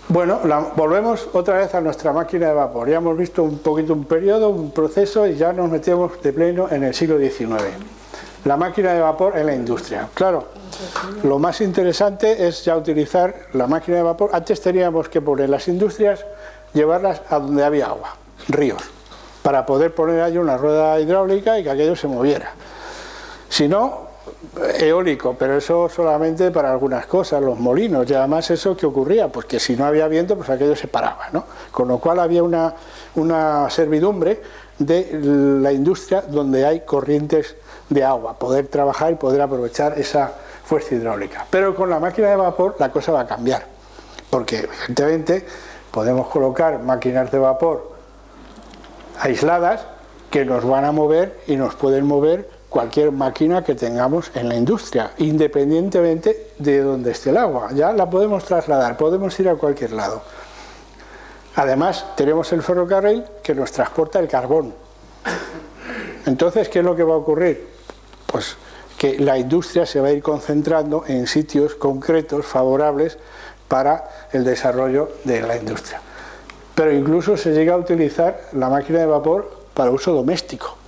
Bueno, volvemos otra vez a nuestra máquina de vapor. Ya hemos visto un poquito un periodo, un proceso, y ya nos metemos de pleno en el siglo XIX. La máquina de vapor en la industria. Claro, lo más interesante es ya utilizar la máquina de vapor. Antes teníamos que poner las industrias, llevarlas a donde había agua, ríos, para poder poner ahí una rueda hidráulica y que aquello se moviera. Si no, eólico, pero eso solamente para algunas cosas, los molinos, y además eso que ocurría, pues que si no había viento, pues aquello se paraba, ¿no? Con lo cual había una servidumbre de la industria donde hay corrientes de agua, poder trabajar y poder aprovechar esa fuerza hidráulica. Pero con la máquina de vapor la cosa va a cambiar, porque evidentemente podemos colocar máquinas de vapor aisladas que nos van a mover y nos pueden mover cualquier máquina que tengamos en la industria, independientemente de donde esté el agua. Ya la podemos trasladar, podemos ir a cualquier lado. Además, tenemos el ferrocarril que nos transporta el carbón. Entonces, ¿qué es lo que va a ocurrir? Pues que la industria se va a ir concentrando en sitios concretos, favorables para el desarrollo de la industria. Pero incluso se llega a utilizar la máquina de vapor para uso doméstico.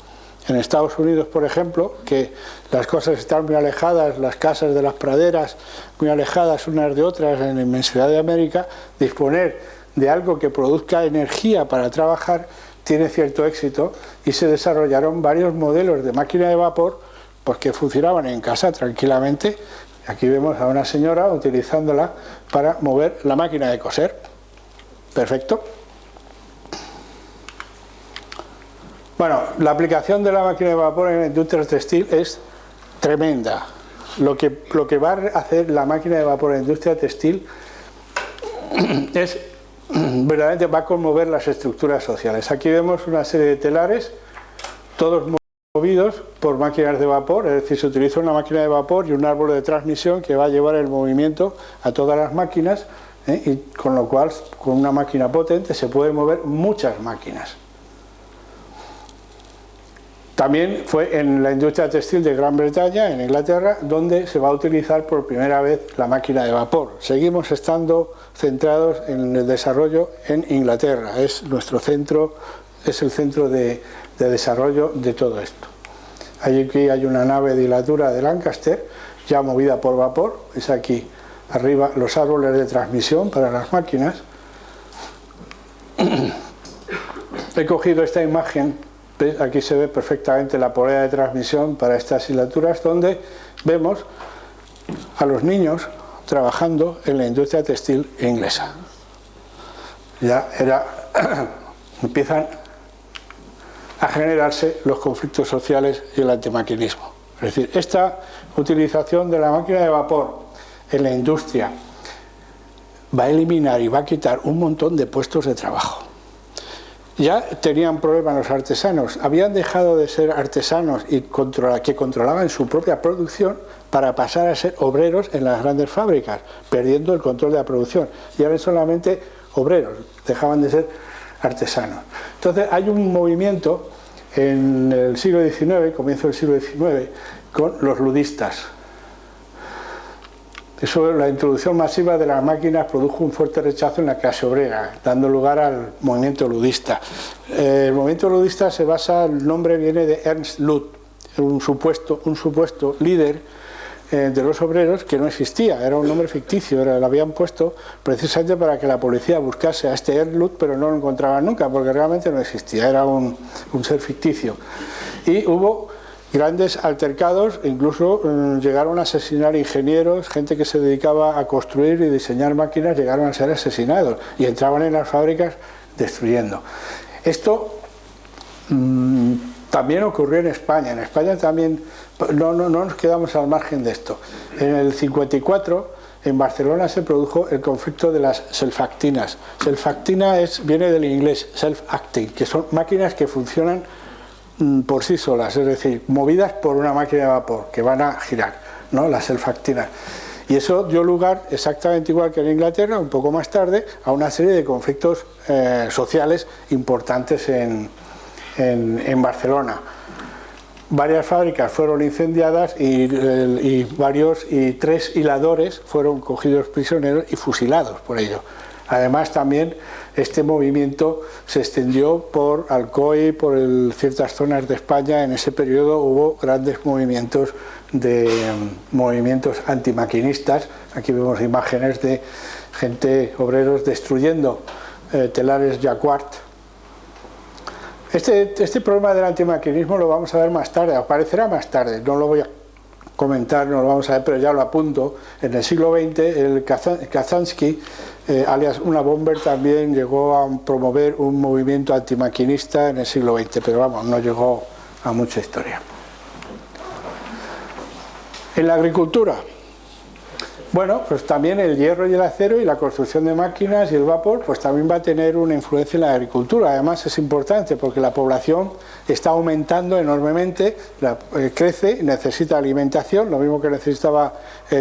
En Estados Unidos, por ejemplo, que las cosas están muy alejadas, las casas de las praderas muy alejadas unas de otras en la inmensidad de América, disponer de algo que produzca energía para trabajar tiene cierto éxito, y se desarrollaron varios modelos de máquina de vapor pues que funcionaban en casa tranquilamente. Aquí vemos a una señora utilizándola para mover la máquina de coser. Perfecto. Bueno, la aplicación de la máquina de vapor en la industria textil es tremenda. Lo que va a hacer la máquina de vapor en la industria textil es verdaderamente va a conmover las estructuras sociales. Aquí vemos una serie de telares, todos movidos por máquinas de vapor, es decir, se utiliza una máquina de vapor y un árbol de transmisión que va a llevar el movimiento a todas las máquinas, y con lo cual, con una máquina potente se pueden mover muchas máquinas. También fue en la industria textil de Gran Bretaña, en Inglaterra, donde se va a utilizar por primera vez la máquina de vapor. Seguimos estando centrados en el desarrollo en Inglaterra, es nuestro centro, es el centro de desarrollo de todo esto. Aquí hay una nave dilatura de Lancaster, ya movida por vapor, es aquí arriba los árboles de transmisión para las máquinas. He cogido esta imagen. Aquí se ve perfectamente la polea de transmisión para estas hilaturas, donde vemos a los niños trabajando en la industria textil inglesa. Ya empiezan a generarse los conflictos sociales y el antimaquinismo. Es decir, esta utilización de la máquina de vapor en la industria va a eliminar y va a quitar un montón de puestos de trabajo. ya tenían problemas los artesanos, habían dejado de ser artesanos y que controlaban su propia producción para pasar a ser obreros en las grandes fábricas, perdiendo el control de la producción, y eran solamente obreros, dejaban de ser artesanos. Entonces hay un movimiento en el siglo XIX, comienzo del siglo XIX, con los ludistas. Eso, la introducción masiva de las máquinas produjo un fuerte rechazo en la clase obrera, dando lugar al movimiento ludista. El movimiento ludista se basa, el nombre viene de Ernst Lud, un supuesto líder de los obreros que no existía, era un nombre ficticio, lo habían puesto precisamente para que la policía buscase a este Ernst Lud, pero no lo encontraban nunca, porque realmente no existía, era un ser ficticio. Y hubo grandes altercados, incluso llegaron a asesinar ingenieros, gente que se dedicaba a construir y diseñar máquinas, llegaron a ser asesinados y entraban en las fábricas destruyendo. Esto también ocurrió en España también, no nos quedamos al margen de esto. En el 54 en Barcelona se produjo el conflicto de las self-actinas. Self-actina viene del inglés self-acting, que son máquinas que funcionan por sí solas, es decir, movidas por una máquina de vapor que van a girar, ¿no? Las self-actinas. Y eso dio lugar, exactamente igual que en Inglaterra, un poco más tarde, a una serie de conflictos sociales importantes en Barcelona. Varias fábricas fueron incendiadas y 3 hiladores fueron cogidos prisioneros y fusilados por ello. Además, también este movimiento se extendió por Alcoy, por ciertas zonas de España. En ese periodo hubo grandes movimientos antimaquinistas. Aquí vemos imágenes de obreros destruyendo telares Jacquard. Este problema del antimaquinismo lo vamos a ver más tarde, aparecerá más tarde, no lo voy a comentar, no lo vamos a ver, pero ya lo apunto. En el siglo XX, el Kazansky, alias Una Bomber, también llegó a promover un movimiento antimaquinista en el siglo XX, pero vamos, no llegó a mucha historia. En la agricultura, bueno, pues también el hierro y el acero y la construcción de máquinas y el vapor, pues también va a tener una influencia en la agricultura. Además es importante porque la población está aumentando enormemente, crece, necesita alimentación, lo mismo que necesitaba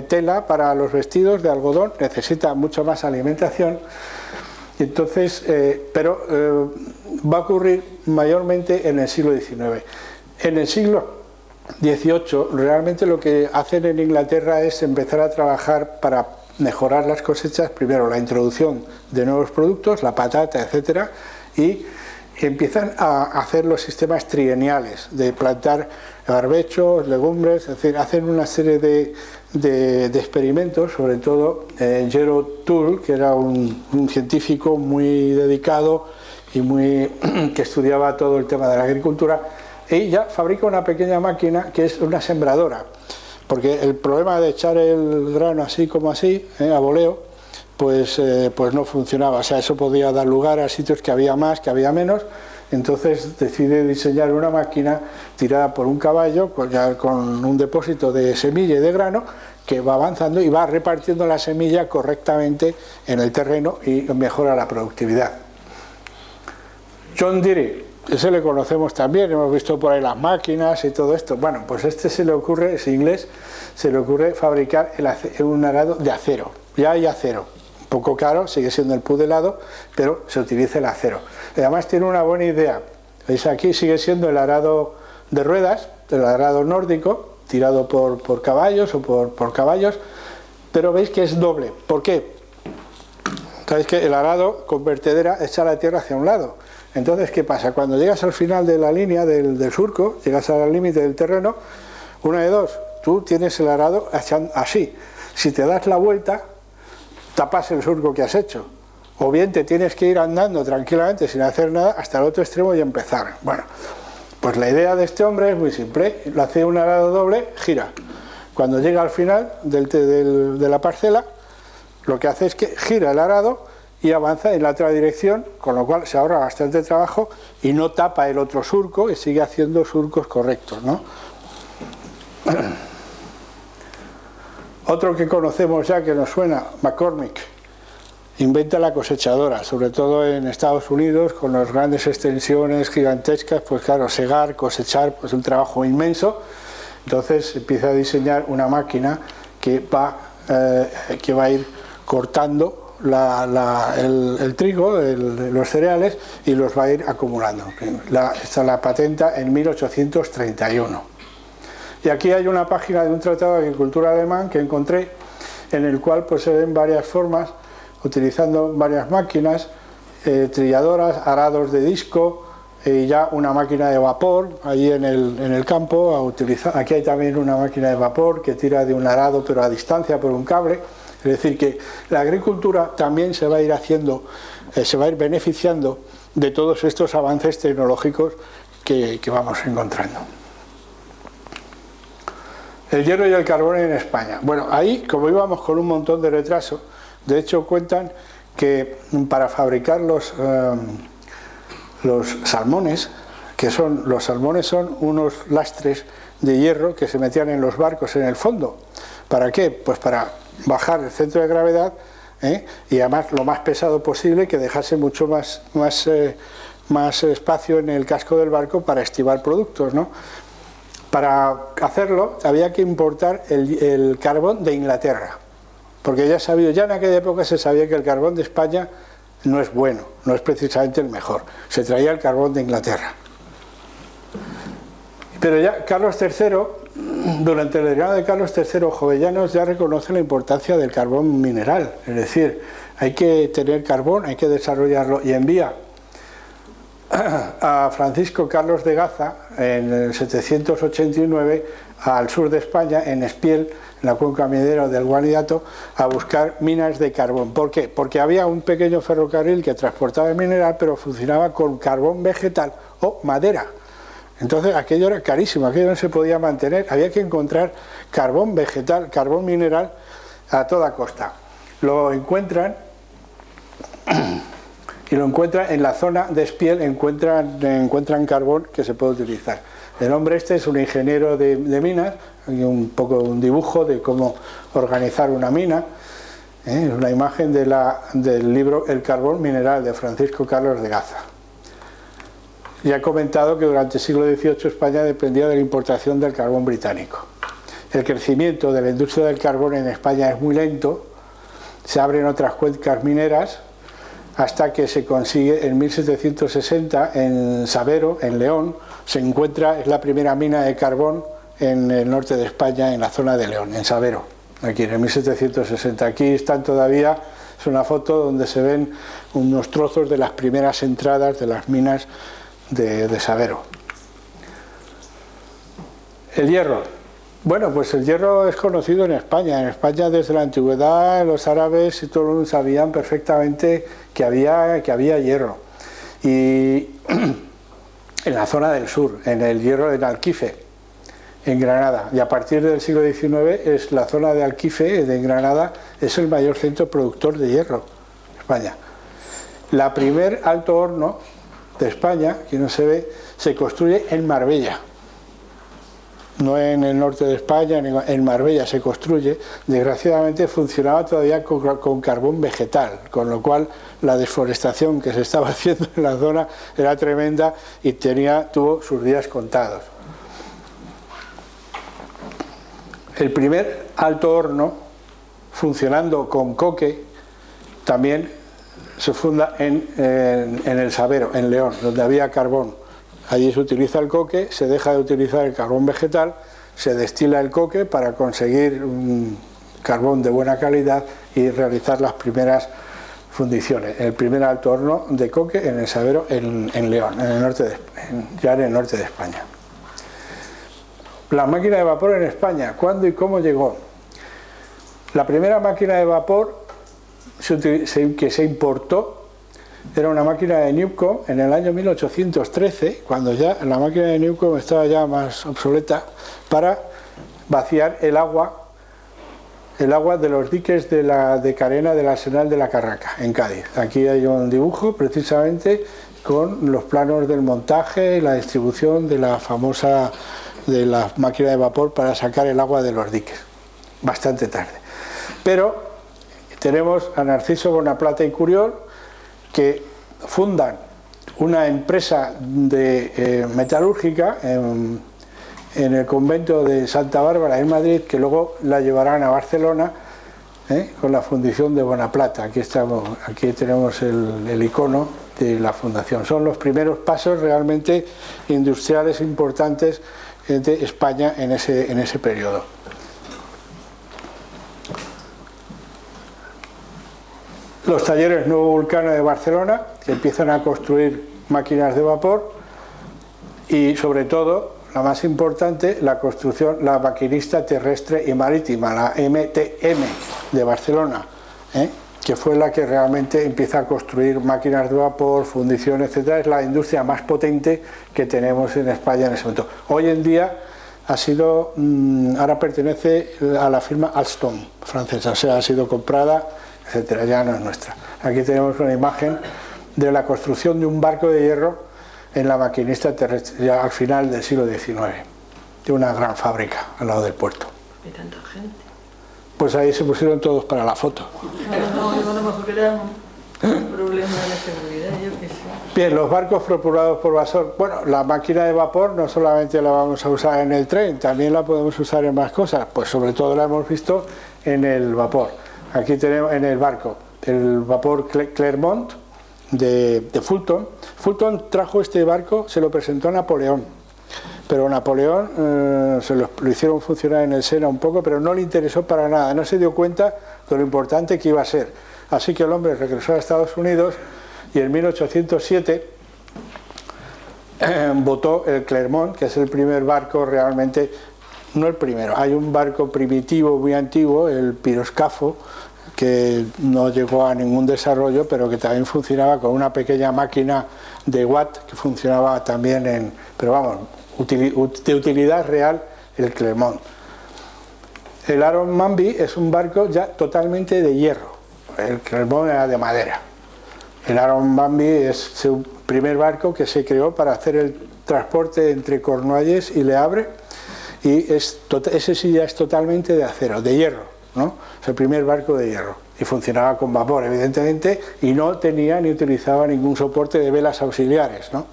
tela para los vestidos de algodón, necesita mucha más alimentación. Entonces, va a ocurrir mayormente en el siglo XIX. En el siglo XVIII, realmente lo que hacen en Inglaterra es empezar a trabajar para mejorar las cosechas, primero la introducción de nuevos productos, la patata, etcétera, y empiezan a hacer los sistemas trieniales de plantar barbechos, legumbres, es decir, hacen una serie de experimentos, sobre todo Gerald Toole, que era un científico muy dedicado y que estudiaba todo el tema de la agricultura, y ya fabrica una pequeña máquina que es una sembradora, porque el problema de echar el grano así como así, a voleo, pues no funcionaba. O sea, eso podía dar lugar a sitios que había más, que había menos. Entonces decide diseñar una máquina tirada por un caballo, con un depósito de semilla y de grano, que va avanzando y va repartiendo la semilla correctamente en el terreno y mejora la productividad. John Deere, ese le conocemos también, hemos visto por ahí las máquinas y todo esto. Bueno, pues se le ocurre, es inglés, se le ocurre fabricar un arado de acero. Ya hay acero, un poco caro, sigue siendo el pudelado, pero se utiliza el acero. Además tiene una buena idea. ¿Veis? Aquí sigue siendo el arado de ruedas, el arado nórdico, tirado por caballos o por caballos, pero veis que es doble. ¿Por qué? Sabéis que el arado con vertedera echa la tierra hacia un lado. Entonces, ¿qué pasa? Cuando llegas al final de la línea del surco, llegas al límite del terreno, una de dos, tú tienes el arado así. Si te das la vuelta, tapas el surco que has hecho. O bien te tienes que ir andando tranquilamente sin hacer nada hasta el otro extremo y empezar. Bueno, pues la idea de este hombre es muy simple. Lo hace un arado doble, gira. Cuando llega al final de la parcela, lo que hace es que gira el arado y avanza en la otra dirección, con lo cual se ahorra bastante trabajo y no tapa el otro surco y sigue haciendo surcos correctos, ¿no? Otro que conocemos ya, que nos suena, McCormick. inventa la cosechadora, sobre todo en Estados Unidos, con las grandes extensiones gigantescas, pues claro, segar, cosechar, pues un trabajo inmenso. Entonces empieza a diseñar una máquina que va a ir cortando el trigo, los cereales, y los va a ir acumulando. Esta la patenta en 1831. Y aquí hay una página de un tratado de agricultura alemán que encontré, en el cual pues se ven varias formas, utilizando varias máquinas, trilladoras, arados de disco, y ya una máquina de vapor allí en el campo a utilizar. Aquí hay también una máquina de vapor que tira de un arado pero a distancia por un cable. Es decir, que la agricultura también se va a ir haciendo, se va a ir beneficiando de todos estos avances tecnológicos que vamos encontrando. El hierro y el carbón en España. Bueno, ahí, como íbamos con un montón de retraso, de hecho cuentan que para fabricar los salmones, los salmones son unos lastres de hierro que se metían en los barcos en el fondo. ¿Para qué? Pues para bajar el centro de gravedad, y además lo más pesado posible, que dejase mucho más espacio en el casco del barco para estivar productos, ¿no? Para hacerlo había que importar el carbón de Inglaterra, porque ya en aquella época se sabía que el carbón de España no es bueno, no es precisamente el mejor. Se traía el carbón de Inglaterra. Pero ya Carlos III, durante el reinado de Carlos III, Jovellanos ya reconoce la importancia del carbón mineral. Es decir, hay que tener carbón, hay que desarrollarlo, y envía a Francisco Carlos de Gaza en el 789 al sur de España, en Espiel, en la cuenca minera del Guadiato, a buscar minas de carbón. ¿Por qué? Porque había un pequeño ferrocarril que transportaba el mineral, pero funcionaba con carbón vegetal o madera. Entonces aquello era carísimo, aquello no se podía mantener, había que encontrar carbón vegetal, carbón mineral a toda costa. Lo encuentran, y lo encuentran en la zona de Espiel, encuentran carbón que se puede utilizar. El hombre este es un ingeniero de minas, hay un dibujo de cómo organizar una mina, una imagen del libro El carbón mineral de Francisco Carlos de Gaza. Ya he comentado que durante el siglo XVIII España dependía de la importación del carbón británico. El crecimiento de la industria del carbón en España es muy lento, se abren otras cuencas mineras, hasta que se consigue en 1760 en Sabero, en León, es la primera mina de carbón en el norte de España, en la zona de León, en Sabero, aquí en 1760. Aquí están todavía, es una foto donde se ven unos trozos de las primeras entradas de las minas de Sabero. El hierro. Bueno, pues el hierro es conocido en España. En España desde la antigüedad los árabes y todo el mundo sabían perfectamente que había hierro. Y en la zona del sur, en el hierro de Alquife, en Granada. Y a partir del siglo XIX es la zona de Alquife, de Granada, es el mayor centro productor de hierro en España. La primer alto horno de España, que no se ve, se construye en Marbella. No en el norte de España, en Marbella se construye. Desgraciadamente funcionaba todavía con carbón vegetal, con lo cual la desforestación que se estaba haciendo en la zona era tremenda y tuvo sus días contados. El primer alto horno, funcionando con coque, también se funda en el Sabero, en León, donde había carbón. Allí se utiliza el coque, se deja de utilizar el carbón vegetal, se destila el coque para conseguir un carbón de buena calidad y realizar las primeras fundiciones. El primer alto horno de coque en el Sabero, en León, ya en el norte de España. La máquina de vapor en España, ¿cuándo y cómo llegó? La primera máquina de vapor que se importó era una máquina de Newcomb en el año 1813, cuando ya la máquina de Newcomb estaba ya más obsoleta, para vaciar el agua de los diques de Carena del Arsenal de la Carraca, en Cádiz. Aquí hay un dibujo precisamente con los planos del montaje y la distribución de la máquina de vapor para sacar el agua de los diques, bastante tarde. Pero tenemos a Narciso Bonaplata y Curiol, que fundan una empresa metalúrgica en el convento de Santa Bárbara en Madrid, que luego la llevarán a Barcelona con la fundición de Bonaplata. Aquí tenemos el icono de la fundación. Son los primeros pasos realmente industriales importantes de España en ese periodo. Los talleres Nuevo Vulcano de Barcelona, que empiezan a construir máquinas de vapor, y sobre todo, la más importante, la construcción, la maquinista terrestre y marítima, la MTM de Barcelona, que fue la que realmente empieza a construir máquinas de vapor, fundición, etc. Es la industria más potente que tenemos en España en ese momento. Hoy en día ahora pertenece a la firma Alstom, francesa, o sea, ha sido comprada, etcétera, ya no es nuestra. Aquí tenemos una imagen de la construcción de un barco de hierro en la maquinista terrestre, ya al final del siglo XIX, de una gran fábrica al lado del puerto. Hay tanta gente. Pues ahí se pusieron todos para la foto. No, a lo mejor era un problema de seguridad, yo qué sé. Bien, los barcos propulsados por vapor. Bueno, la máquina de vapor no solamente la vamos a usar en el tren, también la podemos usar en más cosas, pues sobre todo la hemos visto en el vapor. Aquí tenemos en el barco el vapor Clermont de Fulton. Fulton trajo este barco, se lo presentó a Napoleón, pero Napoleón se lo hicieron funcionar en el Sena un poco, pero no le interesó para nada, no se dio cuenta de lo importante que iba a ser. Así que el hombre regresó a Estados Unidos y en 1807 votó el Clermont, que es el primer barco realmente, no el primero, hay un barco primitivo muy antiguo, el piroscafo, que no llegó a ningún desarrollo, pero que también funcionaba con una pequeña máquina de Watt, que funcionaba también pero vamos, de utilidad real, el Clermont. El Aaron Mamby es un barco ya totalmente de hierro, el Clermont era de madera. El Aaron Mamby es el primer barco que se creó para hacer el transporte entre Cornualles y Le Havre, y ese sí ya es totalmente de acero, de hierro, ¿no? Es el primer barco de hierro y funcionaba con vapor, evidentemente, y no tenía ni utilizaba ningún soporte de velas auxiliares, ¿no?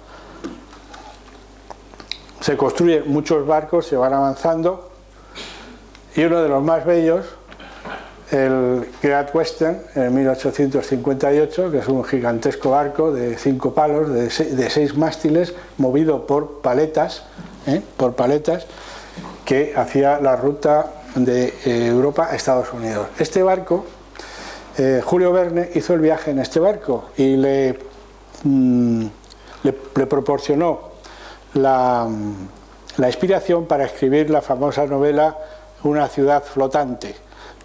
Se construyen muchos barcos, se van avanzando, y uno de los más bellos, el Great Western, en 1858, que es un gigantesco barco de 5 palos, de 6 mástiles, movido por paletas, que hacía la ruta de Europa a Estados Unidos. Este barco, Julio Verne hizo el viaje en este barco y le proporcionó la inspiración para escribir la famosa novela Una ciudad flotante.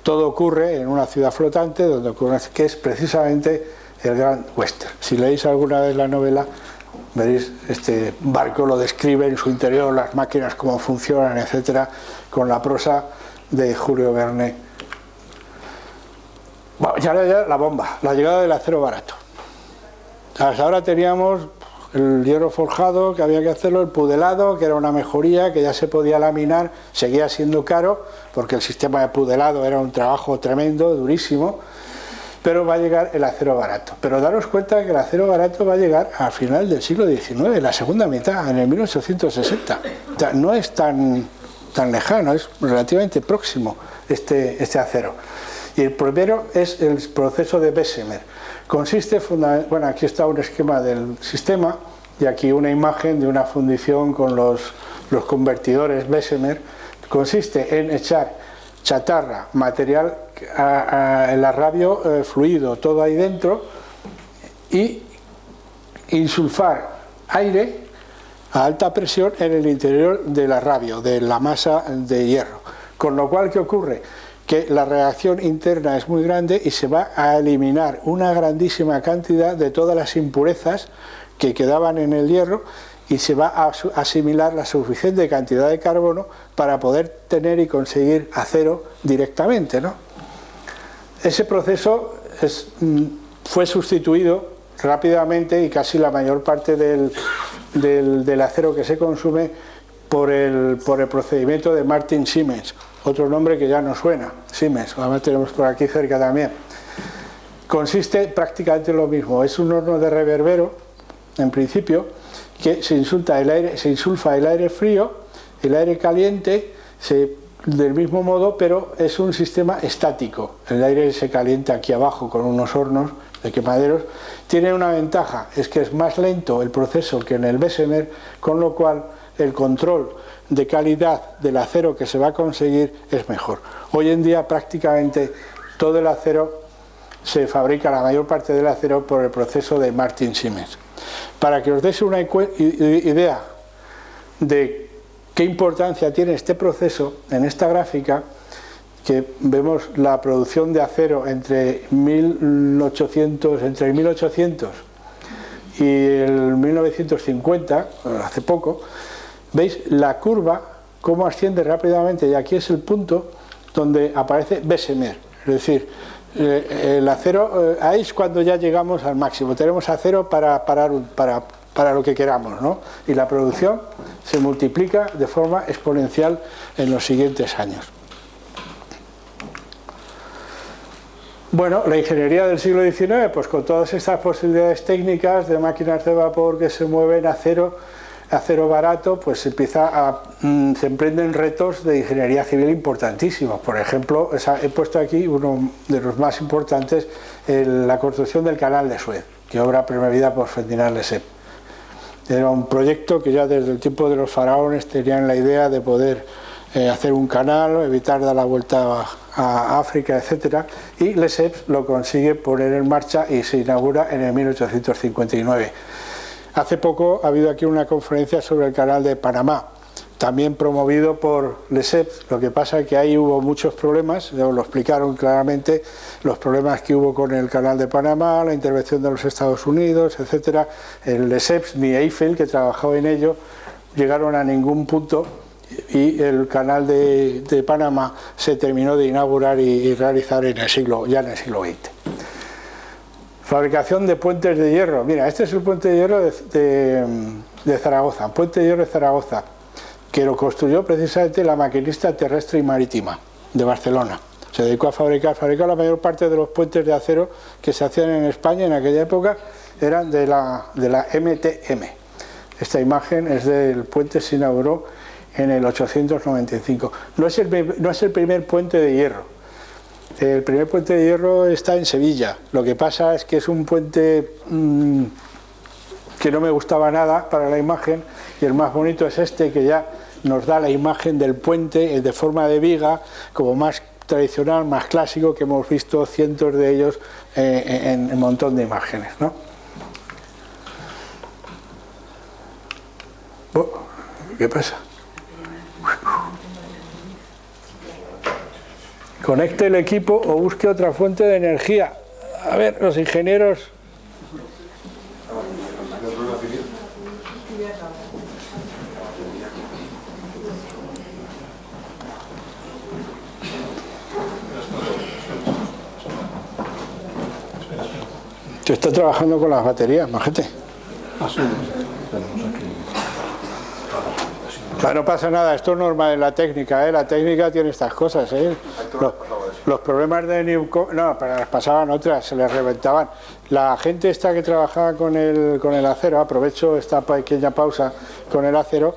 Todo ocurre en una ciudad flotante, donde ocurre, que es precisamente el Grand Western. Si leéis alguna vez la novela, veréis este barco, lo describe en su interior, las máquinas, cómo funcionan, etcétera, con la prosa de Julio Verne. Bueno, ya la bomba, la llegada del acero barato. Hasta ahora teníamos el hierro forjado, que había que hacerlo, el pudelado, que era una mejoría, que ya se podía laminar, seguía siendo caro, porque el sistema de pudelado era un trabajo tremendo, durísimo, pero va a llegar el acero barato. Pero daros cuenta que el acero barato va a llegar al final del siglo XIX, en la segunda mitad, en el 1860. O sea, no es tan lejano, es relativamente próximo este acero. Y el primero es el proceso de Bessemer. Consiste fundamentalmente, bueno, aquí está un esquema del sistema y aquí una imagen de una fundición con los convertidores Bessemer. Consiste en echar chatarra, material, el arrabio fluido, todo ahí dentro, y insulfar aire a alta presión en el interior del arrabio, de la masa de hierro. Con lo cual, ¿qué ocurre? Que la reacción interna es muy grande y se va a eliminar una grandísima cantidad de todas las impurezas que quedaban en el hierro y se va a asimilar la suficiente cantidad de carbono para poder tener y conseguir acero directamente, ¿no? Ese proceso fue sustituido rápidamente, y casi la mayor parte del acero que se consume, por el procedimiento de Martin Siemens, otro nombre que ya nos suena, Siemens, además tenemos por aquí cerca también. consiste prácticamente en lo mismo. Es un horno de reverbero, en principio, que se insulfa el aire frío, el aire caliente, del mismo modo, pero es un sistema estático. El aire se calienta aquí abajo con unos hornos de quemaderos. Tiene una ventaja, es que es más lento el proceso que en el Bessemer, con lo cual el control de calidad del acero que se va a conseguir es mejor. Hoy en día prácticamente todo el acero se fabrica, la mayor parte del acero, por el proceso de Martin Siemens. Para que os deis una idea de qué importancia tiene este proceso, en esta gráfica que vemos la producción de acero entre 1800 y el 1950, hace poco, veis la curva cómo asciende rápidamente, y aquí es el punto donde aparece Bessemer, es decir, el acero, ahí es cuando ya llegamos al máximo, tenemos acero para lo que queramos, ¿no? Y la producción se multiplica de forma exponencial en los siguientes años. Bueno, la ingeniería del siglo XIX, pues con todas estas posibilidades técnicas de máquinas de vapor que se mueven, acero barato, pues se emprenden retos de ingeniería civil importantísimos. Por ejemplo, he puesto aquí uno de los más importantes, la construcción del canal de Suez, que obra promovida por Ferdinand Lesseps. Era un proyecto que ya desde el tiempo de los faraones tenían la idea de poder hacer un canal, evitar dar la vuelta a África, etc. Y Lesseps lo consigue poner en marcha y se inaugura en el 1859. Hace poco ha habido aquí una conferencia sobre el canal de Panamá, también promovido por Lesseps. Lo que pasa es que ahí hubo muchos problemas, lo explicaron claramente, los problemas que hubo con el canal de Panamá, la intervención de los Estados Unidos, etc. El Lesseps ni Eiffel, que trabajó en ello, llegaron a ningún punto, y el canal de Panamá se terminó de inaugurar y realizar ya en el siglo XX. Fabricación de puentes de hierro. Mira, este es el puente de hierro de Zaragoza, puente de hierro de Zaragoza, que lo construyó precisamente la maquinista terrestre y marítima de Barcelona. Se dedicó a fabricar la mayor parte de los puentes de acero que se hacían en España en aquella época, eran de la MTM. Esta imagen es del puente, se inauguró en el 895. No es el primer puente de hierro. El primer puente de hierro está en Sevilla. Lo que pasa es que es un puente que no me gustaba nada para la imagen, y el más bonito es este, que ya nos da la imagen del puente de forma de viga, como más tradicional, más clásico, que hemos visto cientos de ellos en un montón de imágenes, ¿no? Oh, ¿qué pasa? Conecte el equipo o busque otra fuente de energía. A ver, los ingenieros. Se está trabajando con las baterías, majete. No pasa nada, esto es normal en la técnica, la técnica tiene estas cosas, los problemas de Newcomen, no, pero les pasaban otras, se les reventaban. La gente esta que trabajaba con el acero, aprovecho esta pequeña pausa con el acero,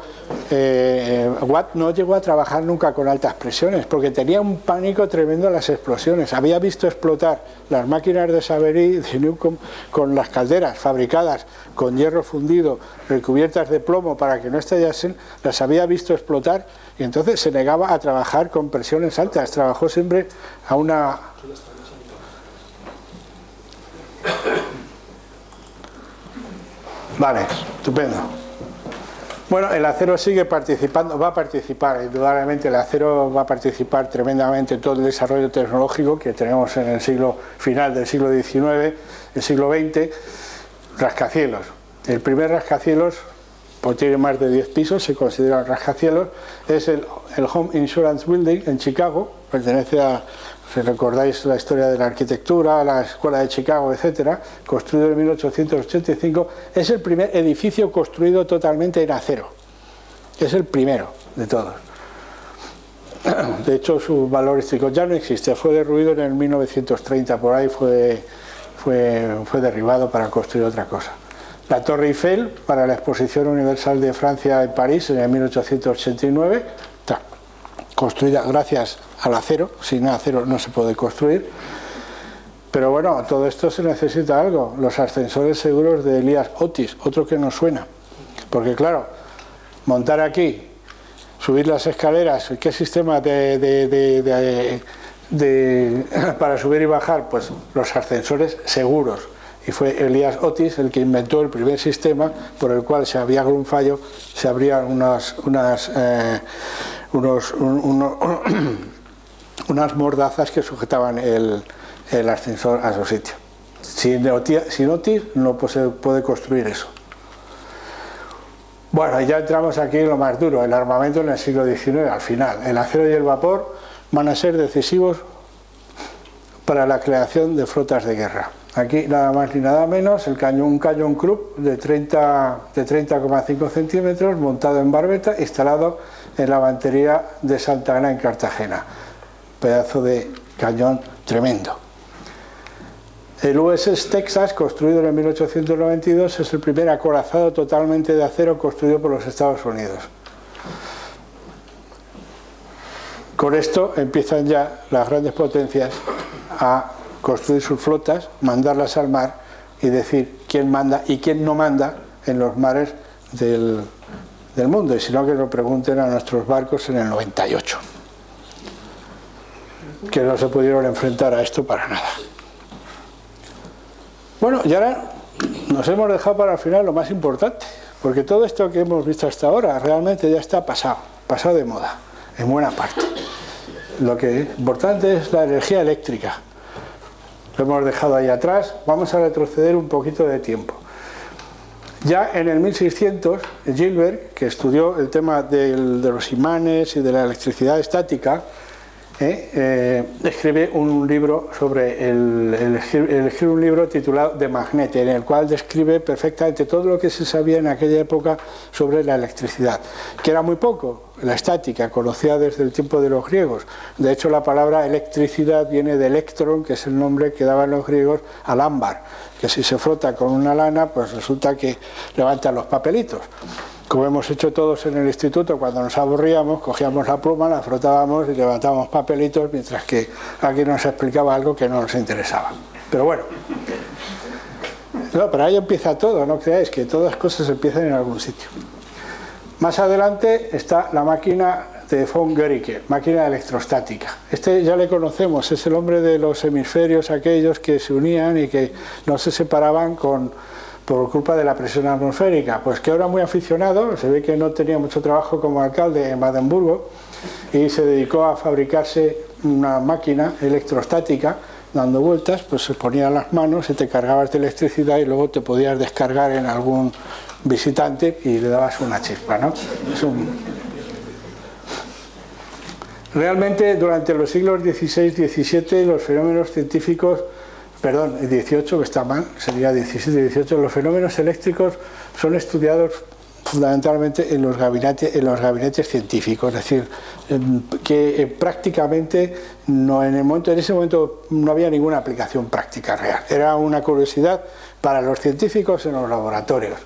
Watt no llegó a trabajar nunca con altas presiones porque tenía un pánico tremendo a las explosiones. Había visto explotar las máquinas de Savery, de Newcomen, con las calderas fabricadas con hierro fundido, recubiertas de plomo para que no estallasen, las había visto explotar, y entonces se negaba a trabajar con presiones altas. Trabajó siempre a una... Vale, estupendo. Bueno, el acero sigue participando, va a participar, indudablemente el acero va a participar tremendamente en todo el desarrollo tecnológico que tenemos en el final del siglo XIX, el siglo XX. Rascacielos. El primer rascacielos, pues tiene más de 10 pisos, se considera un rascacielos, es el Home Insurance Building en Chicago, pertenece a, si recordáis la historia de la arquitectura, la escuela de Chicago, etcétera, construido en 1885, es el primer edificio construido totalmente en acero, es el primero de todos. De hecho, su valor histórico ya no existe, fue derruido en el 1930, por ahí fue fue derribado para construir otra cosa. La Torre Eiffel, para la Exposición Universal de Francia en París en el 1889, está construida gracias al acero. Sin acero no se puede construir. Pero bueno, todo esto se necesita algo. Los ascensores seguros de Elias Otis, otro que nos suena. Porque claro, montar aquí, subir las escaleras, ¿qué sistema para subir y bajar? Pues los ascensores seguros. Y fue Elias Otis el que inventó el primer sistema por el cual, si había algún fallo, se abrían unas mordazas que sujetaban el ascensor a su sitio. Sin Otis no se puede construir eso. Bueno, ya entramos aquí en lo más duro, el armamento en el siglo XIX. Al final, el acero y el vapor van a ser decisivos para la creación de flotas de guerra. Aquí nada más ni nada menos un cañón Krupp de 30,5 centímetros montado en barbeta, instalado en la batería de Santa Ana en Cartagena. Pedazo de cañón tremendo. El USS Texas, construido en 1892, es el primer acorazado totalmente de acero construido por los Estados Unidos. Con esto empiezan ya las grandes potencias a construir sus flotas, mandarlas al mar y decir quién manda y quién no manda en los mares del mundo, y si no, que lo pregunten a nuestros barcos en el 98, que no se pudieron enfrentar a esto para nada. Bueno, y ahora nos hemos dejado para el final lo más importante, porque todo esto que hemos visto hasta ahora realmente ya está pasado de moda, en buena parte. Lo que es importante es la energía eléctrica. Lo hemos dejado ahí atrás. Vamos a retroceder un poquito de tiempo. Ya en el 1600, Gilbert, que estudió el tema de los imanes y de la electricidad estática, escribe un libro escribe un libro titulado De Magnete, en el cual describe perfectamente todo lo que se sabía en aquella época sobre la electricidad, que era muy poco. La estática, conocida desde el tiempo de los griegos. De hecho, la palabra electricidad viene de electron, que es el nombre que daban los griegos al ámbar, que si se frota con una lana, pues resulta que levantan los papelitos. Como hemos hecho todos en el instituto, cuando nos aburríamos, cogíamos la pluma, la frotábamos y levantábamos papelitos, mientras que aquí nos explicaba algo que no nos interesaba. Pero bueno, pero ahí empieza todo, no creáis que todas las cosas empiezan en algún sitio. Más adelante está la máquina de von Guericke, máquina electrostática. Este ya le conocemos, es el hombre de los hemisferios aquellos que se unían y que no se separaban por culpa de la presión atmosférica. Pues que ahora muy aficionado, se ve que no tenía mucho trabajo como alcalde en Badenburgo y se dedicó a fabricarse una máquina electrostática dando vueltas, pues se ponía las manos y te cargabas de electricidad y luego te podías descargar en algún visitante y le dabas una chispa, ¿no? Realmente durante los siglos XVI y XVII los fenómenos científicos, perdón, 18, que está mal, sería 17 y 18, los fenómenos eléctricos son estudiados fundamentalmente en los gabinetes científicos, es decir, que prácticamente en ese momento no había ninguna aplicación práctica real, era una curiosidad para los científicos en los laboratorios.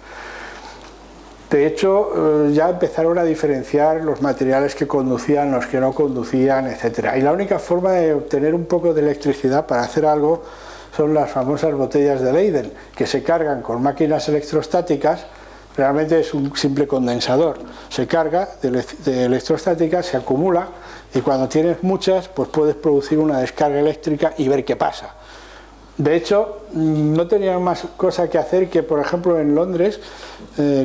De hecho, ya empezaron a diferenciar los materiales que conducían, los que no conducían, etc. Y la única forma de obtener un poco de electricidad para hacer algo son las famosas botellas de Leyden, que se cargan con máquinas electrostáticas. Realmente es un simple condensador. Se carga de electrostática, se acumula, y cuando tienes muchas, pues puedes producir una descarga eléctrica y ver qué pasa. De hecho, no tenían más cosa que hacer que, por ejemplo, en Londres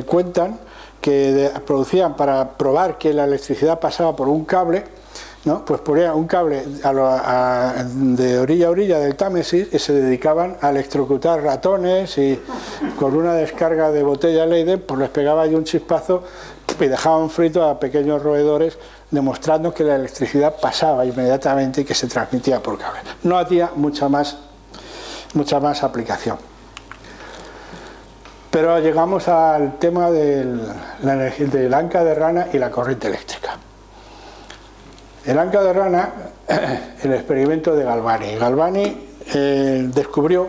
cuentan que producían, para probar que la electricidad pasaba por un cable, ¿no? Pues ponían un cable de orilla a orilla del Támesis y se dedicaban a electrocutar ratones, y con una descarga de botella Leyden pues les pegaba ahí un chispazo y dejaban frito a pequeños roedores, demostrando que la electricidad pasaba inmediatamente y que se transmitía por cable. No hacía mucha más aplicación. Pero llegamos al tema del anca de rana y la corriente eléctrica. El anca de rana, el experimento de Galvani. Galvani descubrió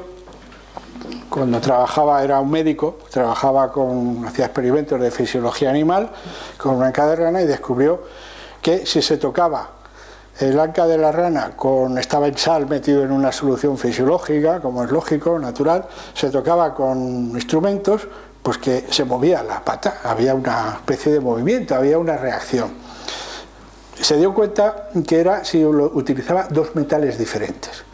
cuando trabajaba, era un médico, hacía experimentos de fisiología animal con una anca de rana y descubrió que si se tocaba el anca de la rana estaba en sal metido en una solución fisiológica, como es lógico, natural, se tocaba con instrumentos, pues que se movía la pata, había una especie de movimiento, había una reacción. Se dio cuenta que era si utilizaba dos metales diferentes,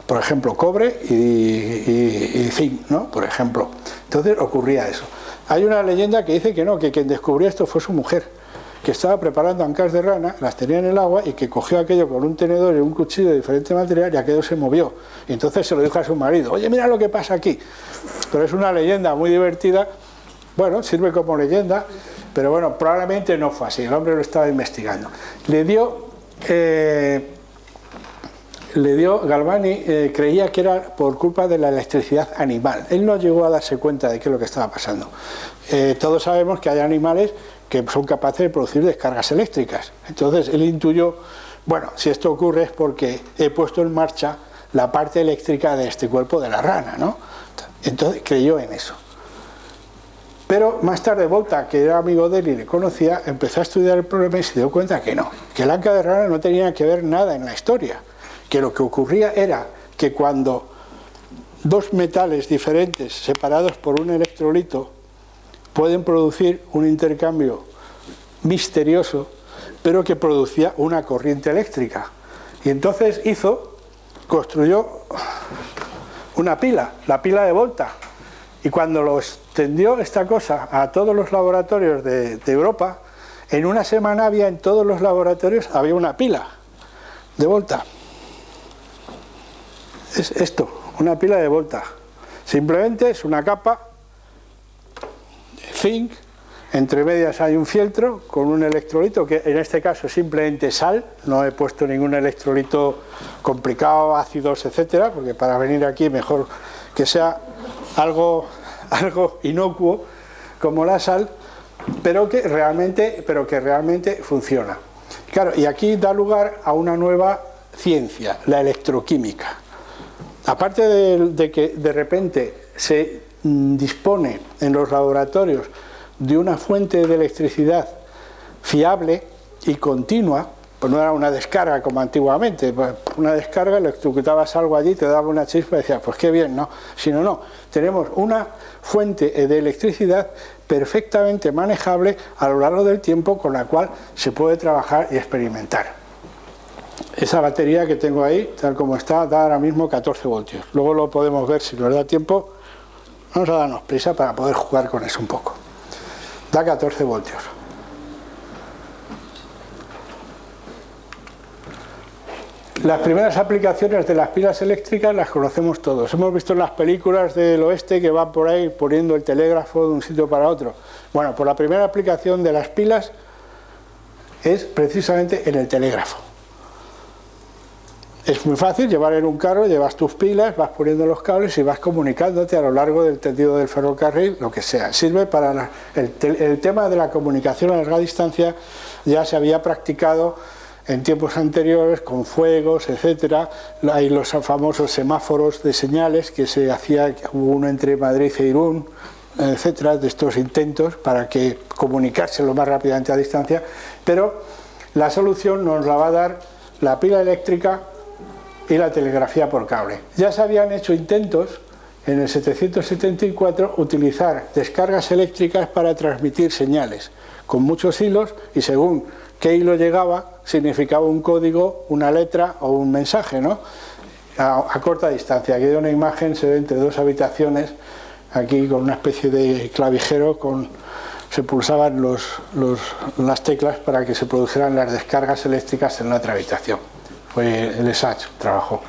por ejemplo cobre y zinc, ¿no? Por ejemplo. Entonces ocurría eso. Hay una leyenda que dice que no, que quien descubrió esto fue su mujer, que estaba preparando ancas de rana, las tenía en el agua y que cogió aquello con un tenedor y un cuchillo de diferente material y aquello se movió. Y entonces se lo dijo a su marido: oye, mira lo que pasa aquí. Pero es una leyenda muy divertida, bueno, sirve como leyenda, pero bueno, probablemente no fue así, el hombre lo estaba investigando. Galvani creía que era por culpa de la electricidad animal. Él no llegó a darse cuenta de qué es lo que estaba pasando. Todos sabemos que hay animales que son capaces de producir descargas eléctricas. Entonces él intuyó, bueno, si esto ocurre es porque he puesto en marcha la parte eléctrica de este cuerpo de la rana, ¿no? Entonces creyó en eso. Pero más tarde Volta, que era amigo de él y le conocía, empezó a estudiar el problema y se dio cuenta que no, que el anca de rana no tenía que ver nada en la historia, que lo que ocurría era que cuando dos metales diferentes separados por un electrolito pueden producir un intercambio misterioso, pero que producía una corriente eléctrica. Y entonces construyó una pila, la pila de Volta. Y cuando lo extendió esta cosa a todos los laboratorios de Europa, en una semana había en todos los laboratorios había una pila de Volta. Es esto, una pila de Volta. Simplemente es una capa zinc, entre medias hay un fieltro con un electrolito, que en este caso es simplemente sal, no he puesto ningún electrolito complicado, ácidos, etcétera, porque para venir aquí mejor que sea algo inocuo como la sal, pero que realmente funciona. Claro, y aquí da lugar a una nueva ciencia, la electroquímica. Aparte de que de repente se dispone en los laboratorios de una fuente de electricidad fiable y continua, pues no era una descarga como antiguamente, pues una descarga, electrocutabas algo allí, te daba una chispa y decías, pues qué bien, no, sino no, tenemos una fuente de electricidad perfectamente manejable a lo largo del tiempo con la cual se puede trabajar y experimentar. Esa batería que tengo ahí, tal como está, da ahora mismo 14 voltios. Luego lo podemos ver si nos da tiempo. Vamos a darnos prisa para poder jugar con eso un poco. Da 14 voltios. Las primeras aplicaciones de las pilas eléctricas las conocemos todos. Hemos visto en las películas del oeste que van por ahí poniendo el telégrafo de un sitio para otro. Bueno, pues la primera aplicación de las pilas es precisamente en el telégrafo. Es muy fácil llevar en un carro, llevas tus pilas, vas poniendo los cables y vas comunicándote a lo largo del tendido del ferrocarril, lo que sea. Sirve para el tema de la comunicación a larga distancia, ya se había practicado en tiempos anteriores con fuegos, etcétera. Hay los famosos semáforos de señales que se hacía, hubo uno entre Madrid e Irún, etcétera, de estos intentos para que comunicarse lo más rápidamente a distancia, pero la solución nos la va a dar la pila eléctrica y la telegrafía por cable. Ya se habían hecho intentos en el 774 utilizar descargas eléctricas para transmitir señales con muchos hilos, y según qué hilo llegaba significaba un código, una letra o un mensaje, ¿no? A corta distancia. Aquí hay una imagen, se ve entre dos habitaciones, aquí con una especie de clavijero, se pulsaban las teclas para que se produjeran las descargas eléctricas en la otra habitación. Fue el ESAT, trabajó.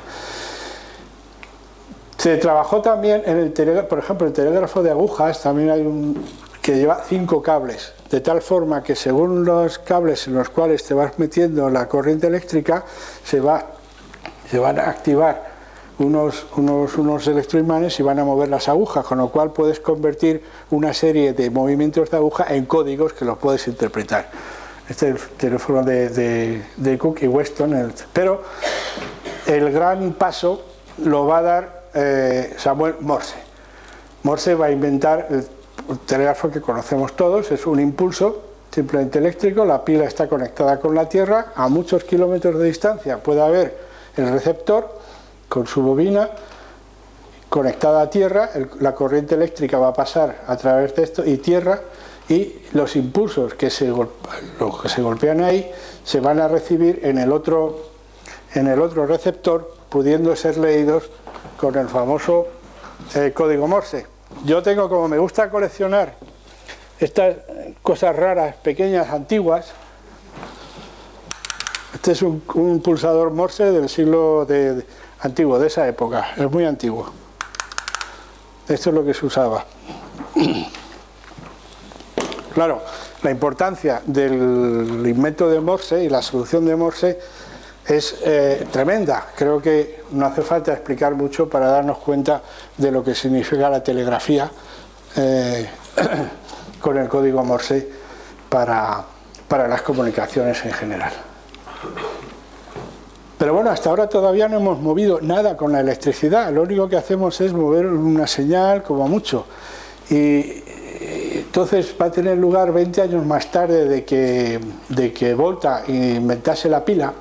Se trabajó también en el telégrafo, por ejemplo, el telégrafo de agujas, también hay que lleva 5 cables, de tal forma que según los cables en los cuales te vas metiendo la corriente eléctrica, se van a activar unos electroimanes y van a mover las agujas, con lo cual puedes convertir una serie de movimientos de aguja en códigos que los puedes interpretar. Este es el teléfono de Cook y Weston, pero el gran paso lo va a dar Samuel Morse. Morse va a inventar el telégrafo que conocemos todos, es un impulso simplemente eléctrico, la pila está conectada con la Tierra, a muchos kilómetros de distancia puede haber el receptor con su bobina conectada a Tierra, la corriente eléctrica va a pasar a través de esto y Tierra, y los impulsos que se golpean ahí se van a recibir en el otro receptor, pudiendo ser leídos con el famoso código Morse. Yo tengo, como me gusta coleccionar estas cosas raras, pequeñas, antiguas, este es un pulsador Morse del siglo antiguo, de esa época, es muy antiguo. Esto es lo que se usaba. Claro, la importancia del invento de Morse y la solución de Morse es tremenda. Creo que no hace falta explicar mucho para darnos cuenta de lo que significa la telegrafía con el código Morse para las comunicaciones en general. Pero bueno, hasta ahora todavía no hemos movido nada con la electricidad, lo único que hacemos es mover una señal como mucho. Y entonces va a tener lugar 20 años más tarde de que Volta inventase la pila.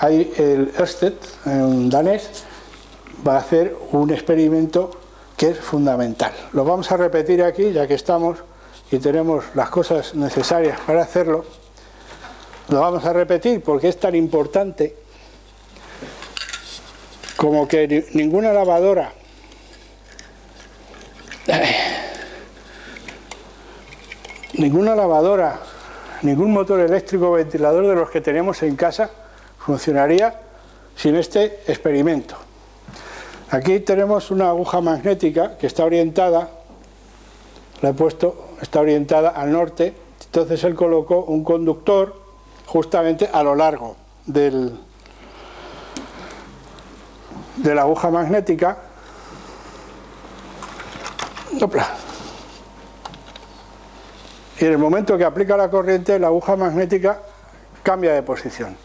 Hay el Ørsted, un danés, va a hacer un experimento que es fundamental. Lo vamos a repetir aquí, ya que estamos y tenemos las cosas necesarias para hacerlo. Lo vamos a repetir porque es tan importante como que ninguna lavadora ningún motor eléctrico o ventilador de los que tenemos en casa funcionaría sin este experimento. Aquí tenemos una aguja magnética que está orientada, la he puesto, está orientada al norte, entonces él colocó un conductor justamente a lo largo de la aguja magnética. ¡Opla! Y en el momento que aplica la corriente, la aguja magnética cambia de posición.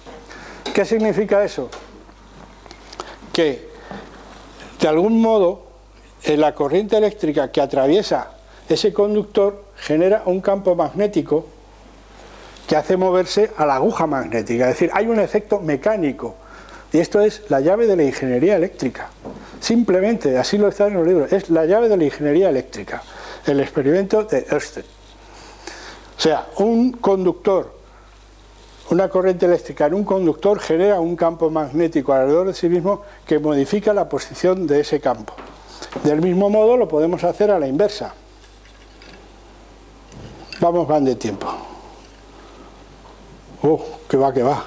¿Qué significa eso? Que de algún modo la corriente eléctrica que atraviesa ese conductor genera un campo magnético que hace moverse a la aguja magnética, es decir, hay un efecto mecánico, y esto es la llave de la ingeniería eléctrica. Simplemente, así lo está en los libros, es la llave de la ingeniería eléctrica, el experimento de Ørsted. O sea, un conductor, una corriente eléctrica en un conductor genera un campo magnético alrededor de sí mismo que modifica la posición de ese campo. Del mismo modo lo podemos hacer a la inversa. Vamos van de tiempo. Que va, que va.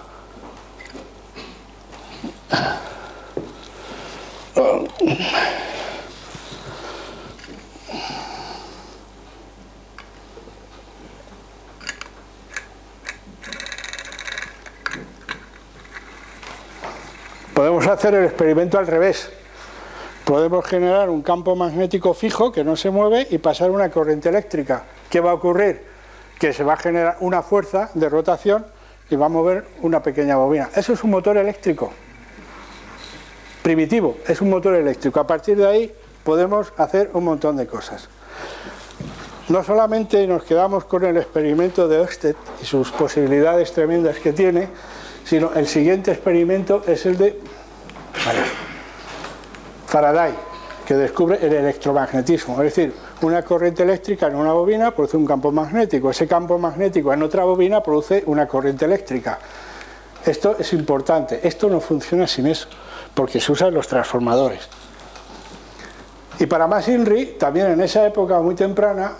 Podemos hacer el experimento al revés. Podemos generar un campo magnético fijo que no se mueve y pasar una corriente eléctrica. ¿Qué va a ocurrir? Que se va a generar una fuerza de rotación y va a mover una pequeña bobina. Eso es un motor eléctrico. Primitivo, es un motor eléctrico. A partir de ahí podemos hacer un montón de cosas. No solamente nos quedamos con el experimento de Ørsted y sus posibilidades tremendas que tiene, sino el siguiente experimento es el de Faraday, que descubre el electromagnetismo, es decir, una corriente eléctrica en una bobina produce un campo magnético, ese campo magnético en otra bobina produce una corriente eléctrica. Esto es importante, esto no funciona sin eso, porque se usan los transformadores. Y para más INRI, también en esa época muy temprana,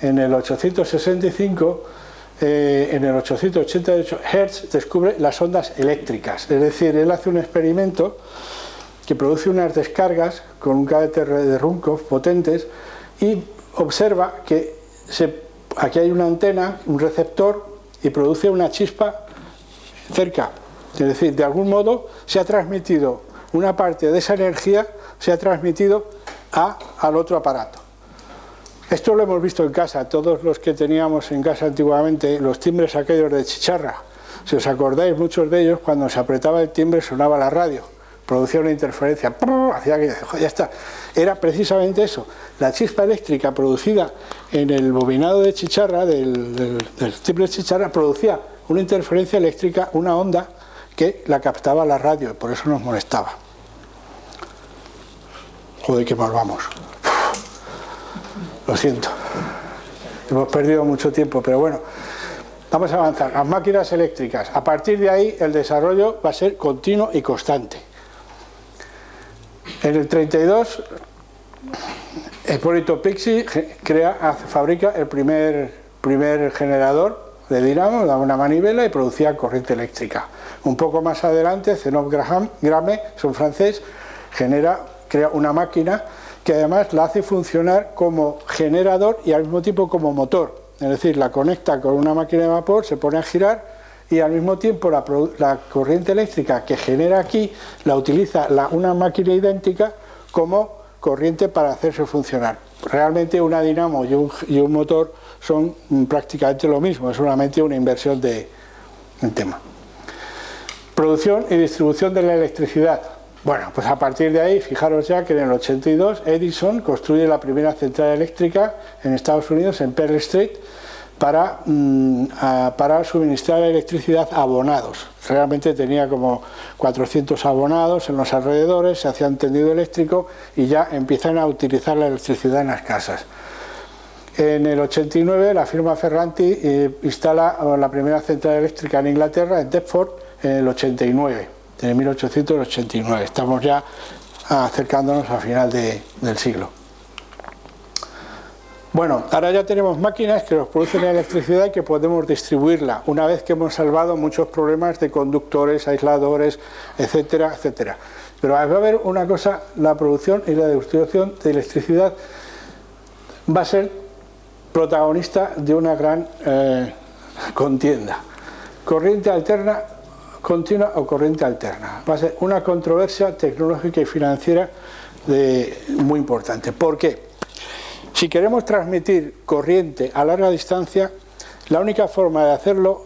en el 865, en el 888, Hertz descubre las ondas eléctricas, es decir, él hace un experimento que produce unas descargas con un carácter de Runkov potentes y observa que aquí hay una antena, un receptor, y produce una chispa cerca. Es decir, de algún modo se ha transmitido una parte de esa energía, se ha transmitido al otro aparato. Esto lo hemos visto en casa, todos los que teníamos en casa antiguamente, los timbres aquellos de chicharra. Si os acordáis, muchos de ellos, cuando se apretaba el timbre sonaba la radio, producía una interferencia, hacía que ya está. era precisamente eso. La chispa eléctrica producida en el bobinado de chicharra, del triple chicharra, producía una interferencia eléctrica, una onda que la captaba la radio, y por eso nos molestaba. Joder, que mal vamos. Lo siento. Hemos perdido mucho tiempo, pero bueno. Vamos a avanzar. Las máquinas eléctricas. A partir de ahí, el desarrollo va a ser continuo y constante. En el 32, Hipólito Pixi fabrica el primer generador de dinamo, daba una manivela y producía corriente eléctrica. Un poco más adelante, Zenón Grame, es un francés, crea una máquina que además la hace funcionar como generador y al mismo tiempo como motor. Es decir, la conecta con una máquina de vapor, se pone a girar y al mismo tiempo la corriente eléctrica que genera aquí la utiliza una máquina idéntica como corriente para hacerse funcionar. Realmente una dinamo y un motor son prácticamente lo mismo, es solamente una inversión de tema. Producción y distribución de la electricidad. Bueno, pues a partir de ahí, fijaros ya que en el 82 Edison construye la primera central eléctrica en Estados Unidos, en Pearl Street, para suministrar electricidad a abonados. Realmente tenía como 400 abonados en los alrededores, se hacía un tendido eléctrico y ya empiezan a utilizar la electricidad en las casas. En el 89 la firma Ferranti instala la primera central eléctrica en Inglaterra, en Deptford, en el 89. En 1889, estamos ya acercándonos al final del siglo. Bueno, ahora ya tenemos máquinas que nos producen electricidad y que podemos distribuirla, una vez que hemos salvado muchos problemas de conductores, aisladores, etcétera, etcétera. Pero va a haber una cosa, la producción y la distribución de electricidad va a ser protagonista de una gran contienda. Corriente alterna continua o corriente alterna. Va a ser una controversia tecnológica y financiera muy importante. ¿Por qué? Si queremos transmitir corriente a larga distancia, la única forma de hacerlo,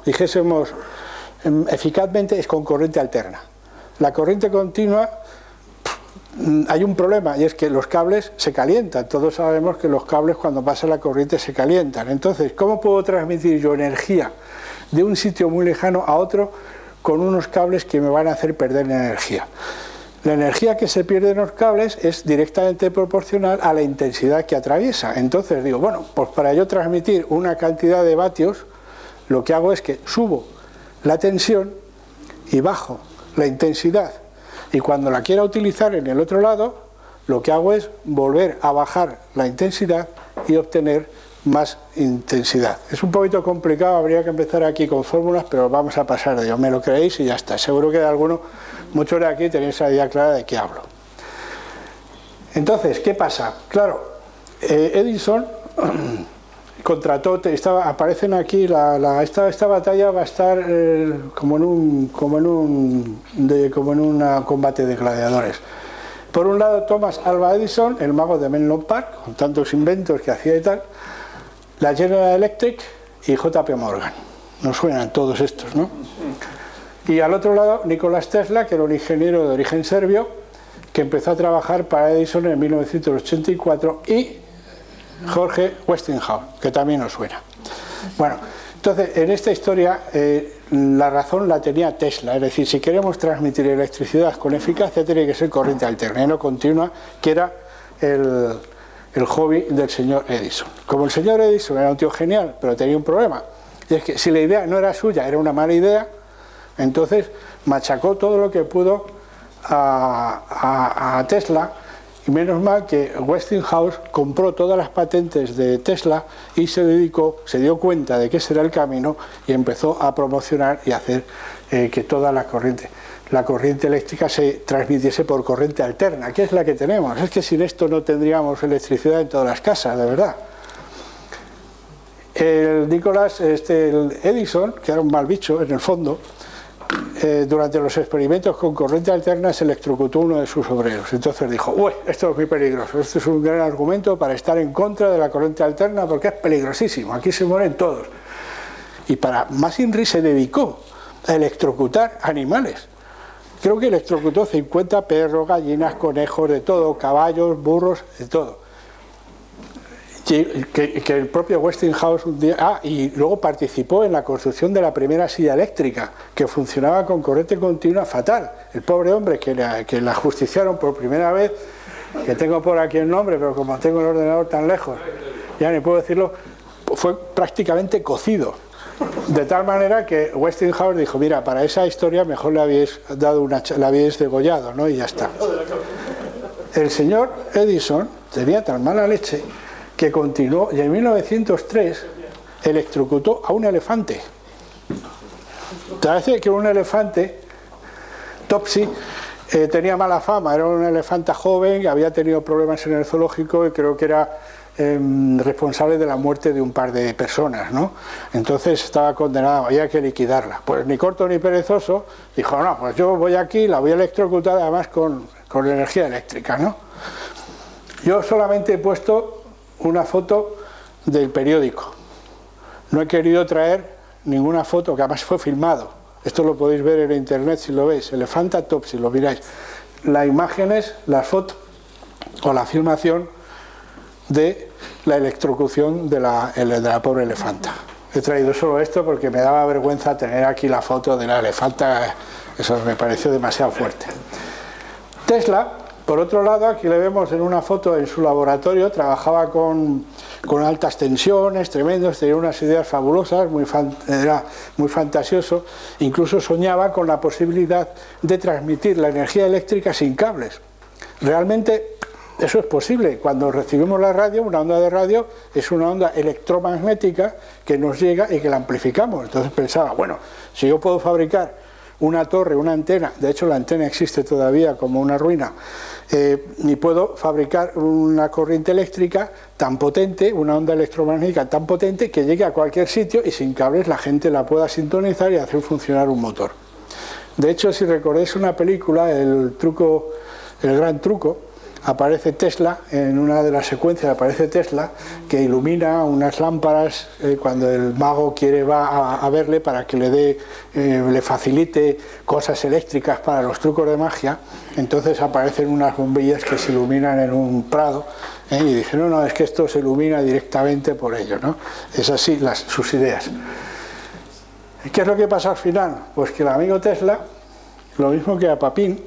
dijésemos eficazmente, es con corriente alterna. La corriente continua, hay un problema, y es que los cables se calientan. Todos sabemos que los cables cuando pasa la corriente se calientan. Entonces, ¿cómo puedo transmitir yo energía de un sitio muy lejano a otro con unos cables que me van a hacer perder energía? La energía que se pierde en los cables es directamente proporcional a la intensidad que atraviesa. Entonces digo, bueno, pues para yo transmitir una cantidad de vatios, lo que hago es que subo la tensión y bajo la intensidad. Y cuando la quiera utilizar en el otro lado, lo que hago es volver a bajar la intensidad y obtener más intensidad. Es un poquito complicado, habría que empezar aquí con fórmulas, pero vamos a pasar de ello, me lo creéis y ya está. Seguro que de alguno, muchos de aquí tenéis la idea clara de qué hablo. Entonces, ¿qué pasa? Claro, Edison contrató, aparecen aquí, esta batalla va a estar como en un combate de gladiadores. Por un lado, Thomas Alva Edison, el mago de Menlo Park, con tantos inventos que hacía y tal, la General Electric y J.P. Morgan. Nos suenan todos estos, ¿no? Y al otro lado, Nikola Tesla, que era un ingeniero de origen serbio, que empezó a trabajar para Edison en 1984, y George Westinghouse, que también nos suena. Bueno, entonces, en esta historia, la razón la tenía Tesla, es decir, si queremos transmitir electricidad con eficacia, tiene que ser corriente alterna y no continua, que era el hobby del señor Edison. Como el señor Edison era un tío genial, pero tenía un problema, y es que si la idea no era suya, era una mala idea, entonces machacó todo lo que pudo a Tesla, y menos mal que Westinghouse compró todas las patentes de Tesla y se dio cuenta de que ese era el camino y empezó a promocionar y hacer que toda la corriente eléctrica se transmitiese por corriente alterna, que es la que tenemos. Es que sin esto no tendríamos electricidad en todas las casas, de verdad. El Edison, que era un mal bicho en el fondo, durante los experimentos con corriente alterna se electrocutó uno de sus obreros. Entonces dijo, uy, esto es muy peligroso, esto es un gran argumento para estar en contra de la corriente alterna porque es peligrosísimo, aquí se mueren todos. Y para más INRI se dedicó a electrocutar animales Creo que electrocutó 50 perros, gallinas, conejos, de todo, caballos, burros, de todo. Que el propio Westinghouse un día... y luego participó en la construcción de la primera silla eléctrica, que funcionaba con corriente continua fatal. El pobre hombre que la justiciaron por primera vez, que tengo por aquí el nombre, pero como tengo el ordenador tan lejos, ya ni puedo decirlo, fue prácticamente cocido. De tal manera que Westinghouse dijo, mira, para esa historia mejor le habéis degollado, ¿no? Y ya está. El señor Edison tenía tan mala leche que continuó, y en 1903 electrocutó a un elefante. Parece que un elefante, Topsy, tenía mala fama, era un elefante joven, que había tenido problemas en el zoológico y creo que era responsable de la muerte de un par de personas, ¿no? Entonces estaba condenado, había que liquidarla. Pues ni corto ni perezoso, dijo, no, pues yo voy aquí, la voy a electrocutar además con energía eléctrica, ¿no? Yo solamente he puesto una foto del periódico. No he querido traer ninguna foto, que además fue filmado. Esto lo podéis ver en internet si lo veis, Elefanta Top, si lo miráis. Las imágenes, las fotos o la filmación de la electrocución de la pobre elefanta. He traído solo esto porque me daba vergüenza tener aquí la foto de la elefanta, eso me pareció demasiado fuerte. Tesla, por otro lado, aquí le vemos en una foto en su laboratorio, trabajaba con altas tensiones, tremendos, tenía unas ideas fabulosas, era muy fantasioso, incluso soñaba con la posibilidad de transmitir la energía eléctrica sin cables. Realmente eso es posible. Cuando recibimos la radio, una onda de radio es una onda electromagnética que nos llega y que la amplificamos. Entonces pensaba, bueno, si yo puedo fabricar una torre, una antena, de hecho la antena existe todavía como una ruina, y puedo fabricar una corriente eléctrica tan potente, una onda electromagnética tan potente que llegue a cualquier sitio y sin cables la gente la pueda sintonizar y hacer funcionar un motor. De hecho, si recordáis una película, El Gran Truco, aparece Tesla, en una de las secuencias aparece Tesla, que ilumina unas lámparas cuando el mago va a verle para que le facilite cosas eléctricas para los trucos de magia. Entonces aparecen unas bombillas que se iluminan en un prado, y dice, no, es que esto se ilumina directamente por ello, ¿no? Es así sus ideas. ¿Qué es lo que pasa al final? Pues que el amigo Tesla, lo mismo que a Papin,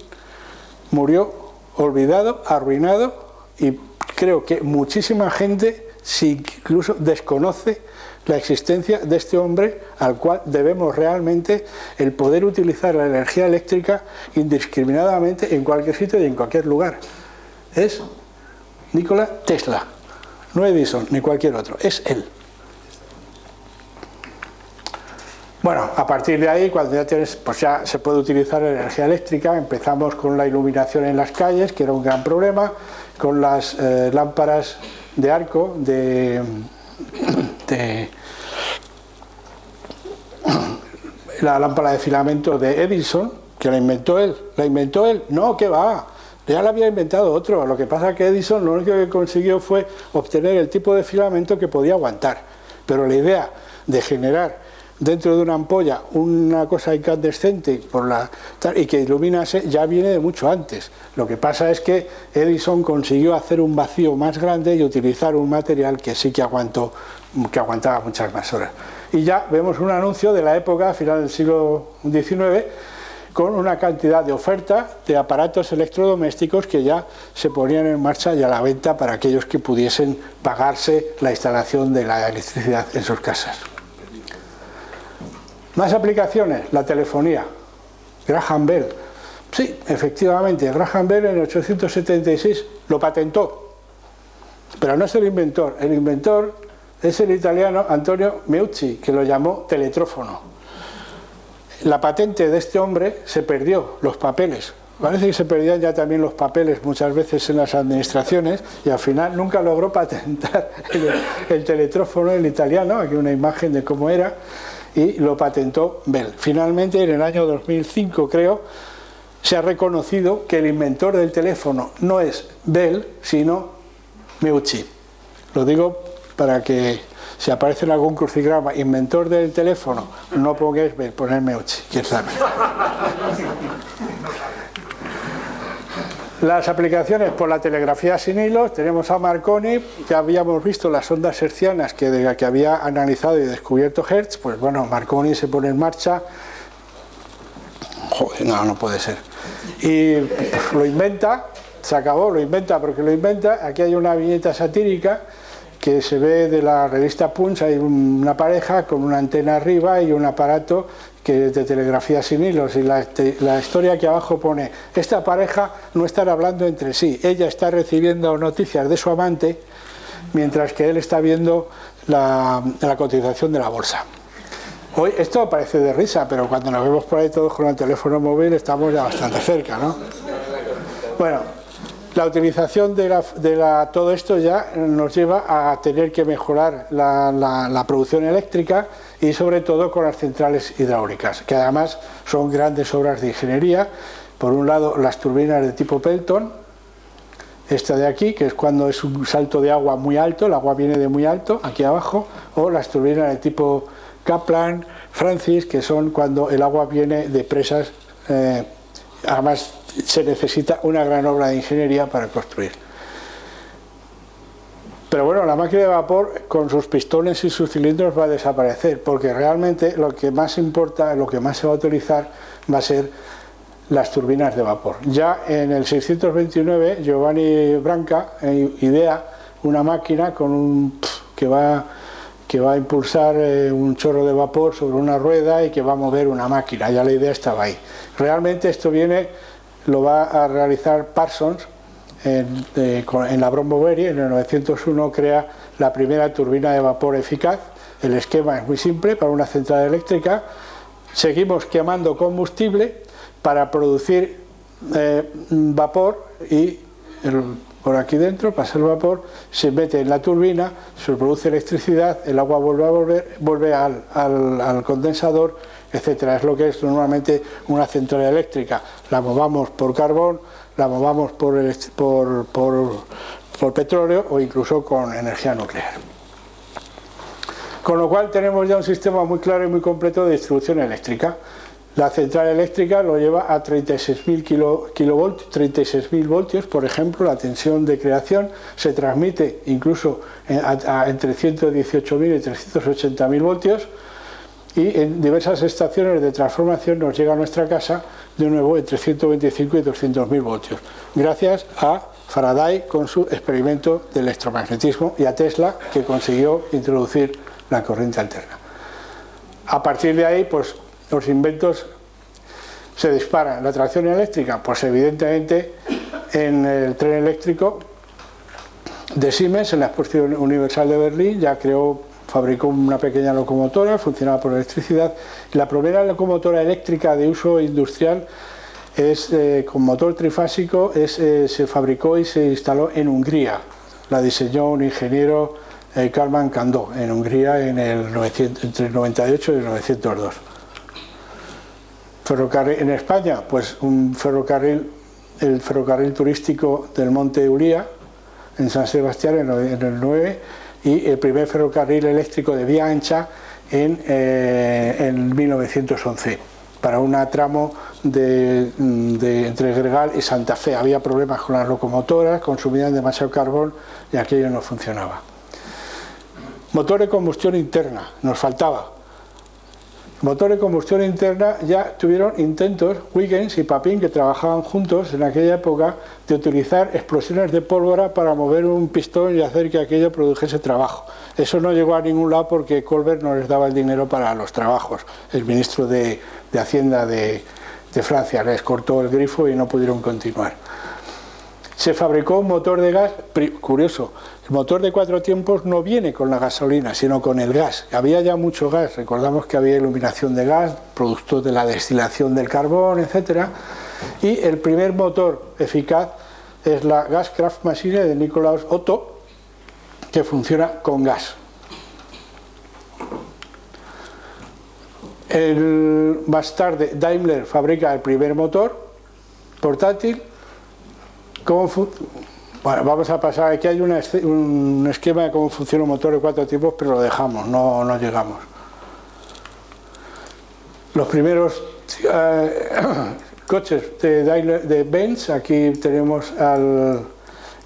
murió olvidado, arruinado, y creo que muchísima gente incluso desconoce la existencia de este hombre al cual debemos realmente el poder utilizar la energía eléctrica indiscriminadamente en cualquier sitio y en cualquier lugar. Es Nikola Tesla, no Edison ni cualquier otro, es él. Bueno, a partir de ahí, cuando ya tienes, pues ya se puede utilizar la energía eléctrica. Empezamos con la iluminación en las calles, que era un gran problema, con las lámparas de arco, la lámpara de filamento de Edison, que la inventó él. ¿La inventó él? No, que va, ya la había inventado otro. Lo que pasa es que Edison lo único que consiguió fue obtener el tipo de filamento que podía aguantar. Pero la idea de generar dentro de una ampolla una cosa incandescente y que iluminase ya viene de mucho antes. Lo que pasa es que Edison consiguió hacer un vacío más grande y utilizar un material que sí que aguantaba muchas más horas. Y ya vemos un anuncio de la época, a final del siglo XIX, con una cantidad de oferta de aparatos electrodomésticos que ya se ponían en marcha y a la venta para aquellos que pudiesen pagarse la instalación de la electricidad en sus casas. Más aplicaciones, la telefonía. Graham Bell. Sí, efectivamente, Graham Bell en 1876 lo patentó. Pero no es el inventor es el italiano Antonio Meucci, que lo llamó teletrófono. La patente de este hombre se perdió, los papeles. Parece que se perdían ya también los papeles muchas veces en las administraciones y al final nunca logró patentar el teletrófono, el italiano, aquí una imagen de cómo era, y lo patentó Bell. Finalmente, en el año 2005, creo, se ha reconocido que el inventor del teléfono no es Bell, sino Meucci. Lo digo para que si aparece en algún crucigrama, inventor del teléfono, no pongáis Bell, poned Meucci, quién sabe. Las aplicaciones por la telegrafía sin hilos, tenemos a Marconi, ya habíamos visto las ondas hertzianas que había analizado y descubierto Hertz, pues bueno, Marconi se pone en marcha, joder, no puede ser, y lo inventa, se acabó, lo inventa porque lo inventa. Aquí hay una viñeta satírica que se ve de la revista Punch, hay una pareja con una antena arriba y un aparato que es de telegrafía sin hilos, y la historia aquí abajo pone: esta pareja no están hablando entre sí, ella está recibiendo noticias de su amante mientras que él está viendo la cotización de la bolsa. Hoy esto parece de risa, pero cuando nos vemos por ahí todos con el teléfono móvil estamos ya bastante cerca, ¿no? Bueno, la utilización todo esto ya nos lleva a tener que mejorar la producción eléctrica, y sobre todo con las centrales hidráulicas, que además son grandes obras de ingeniería. Por un lado, las turbinas de tipo Pelton, esta de aquí, que es cuando es un salto de agua muy alto, el agua viene de muy alto, aquí abajo, o las turbinas de tipo Kaplan, Francis, que son cuando el agua viene de presas, además se necesita una gran obra de ingeniería para construir. Pero bueno, la máquina de vapor con sus pistones y sus cilindros va a desaparecer, porque realmente lo que más importa, lo que más se va a utilizar va a ser las turbinas de vapor. Ya en el 629 Giovanni Branca idea una máquina con que va a impulsar un chorro de vapor sobre una rueda y que va a mover una máquina. Ya la idea estaba ahí. Realmente esto lo va a realizar Parsons en la Bromberry. En el 901 crea la primera turbina de vapor eficaz. El esquema es muy simple: para una central eléctrica seguimos quemando combustible para producir vapor, y por aquí dentro pasa el vapor, se mete en la turbina, se produce electricidad, el agua vuelve al condensador, etcétera. Es lo que es normalmente una central eléctrica. La movamos por carbón, la movamos por petróleo o incluso con energía nuclear. Con lo cual tenemos ya un sistema muy claro y muy completo de distribución eléctrica. La central eléctrica lo lleva a 36.000 kilovoltios, 36.000 voltios, por ejemplo. La tensión de creación se transmite incluso entre 118.000 y 380.000 voltios, y en diversas estaciones de transformación nos llega a nuestra casa de nuevo entre 125 y 200.000 voltios, gracias a Faraday con su experimento de electromagnetismo, y a Tesla, que consiguió introducir la corriente alterna. A partir de ahí, pues los inventos se disparan. La tracción eléctrica, pues evidentemente en el tren eléctrico de Siemens, en la Exposición Universal de Berlín, ya fabricó una pequeña locomotora, funcionaba por electricidad. La primera locomotora eléctrica de uso industrial con motor trifásico se fabricó y se instaló en Hungría. La diseñó un ingeniero, Kálmán Kandó, en Hungría entre el 98 y el 902. Ferrocarril en España, pues el ferrocarril turístico del Monte Uría, en San Sebastián, en el 9, y el primer ferrocarril eléctrico de vía ancha en 1911, para un tramo entre Gregal y Santa Fe. Había problemas con las locomotoras, consumían demasiado carbón y aquello no funcionaba. Motor de combustión interna, nos faltaba. Motor de combustión interna, ya tuvieron intentos Huygens y Papin, que trabajaban juntos en aquella época, de utilizar explosiones de pólvora para mover un pistón y hacer que aquello produjese trabajo. Eso no llegó a ningún lado porque Colbert no les daba el dinero para los trabajos. El ministro de Hacienda de Francia les cortó el grifo y no pudieron continuar. Se fabricó un motor de gas, curioso. El motor de 4 tiempos no viene con la gasolina, sino con el gas. Había ya mucho gas, recordamos que había iluminación de gas, producto de la destilación del carbón, etc. Y el primer motor eficaz es la Gaskraftmaschine de Nikolaus Otto, que funciona con gas. Más tarde Daimler fabrica el primer motor portátil. Bueno, vamos a pasar, aquí hay un esquema de cómo funciona un motor de 4 tiempos, pero lo dejamos, no llegamos. Los primeros coches de Benz. Aquí tenemos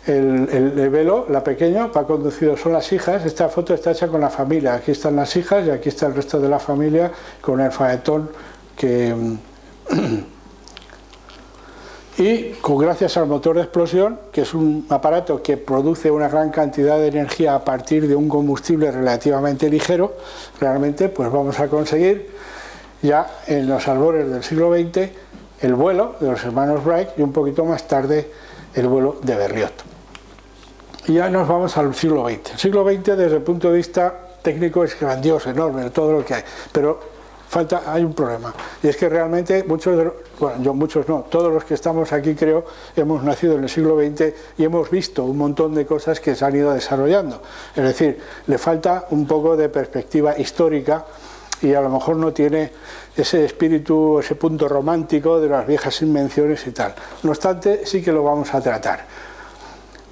el Velo, la pequeña, va conducido, son las hijas. Esta foto está hecha con la familia, aquí están las hijas y aquí está el resto de la familia con el faetón y gracias al motor de explosión, que es un aparato que produce una gran cantidad de energía a partir de un combustible relativamente ligero, realmente pues vamos a conseguir ya en los albores del siglo XX el vuelo de los hermanos Wright y un poquito más tarde el vuelo de Berliot. Y ya nos vamos al siglo XX. El siglo XX desde el punto de vista técnico es grandioso, enorme, todo lo que hay, pero hay un problema, y es que realmente todos los que estamos aquí creo hemos nacido en el siglo XX y hemos visto un montón de cosas que se han ido desarrollando, es decir, le falta un poco de perspectiva histórica y a lo mejor no tiene ese espíritu, ese punto romántico de las viejas invenciones y tal. No obstante, sí que lo vamos a tratar.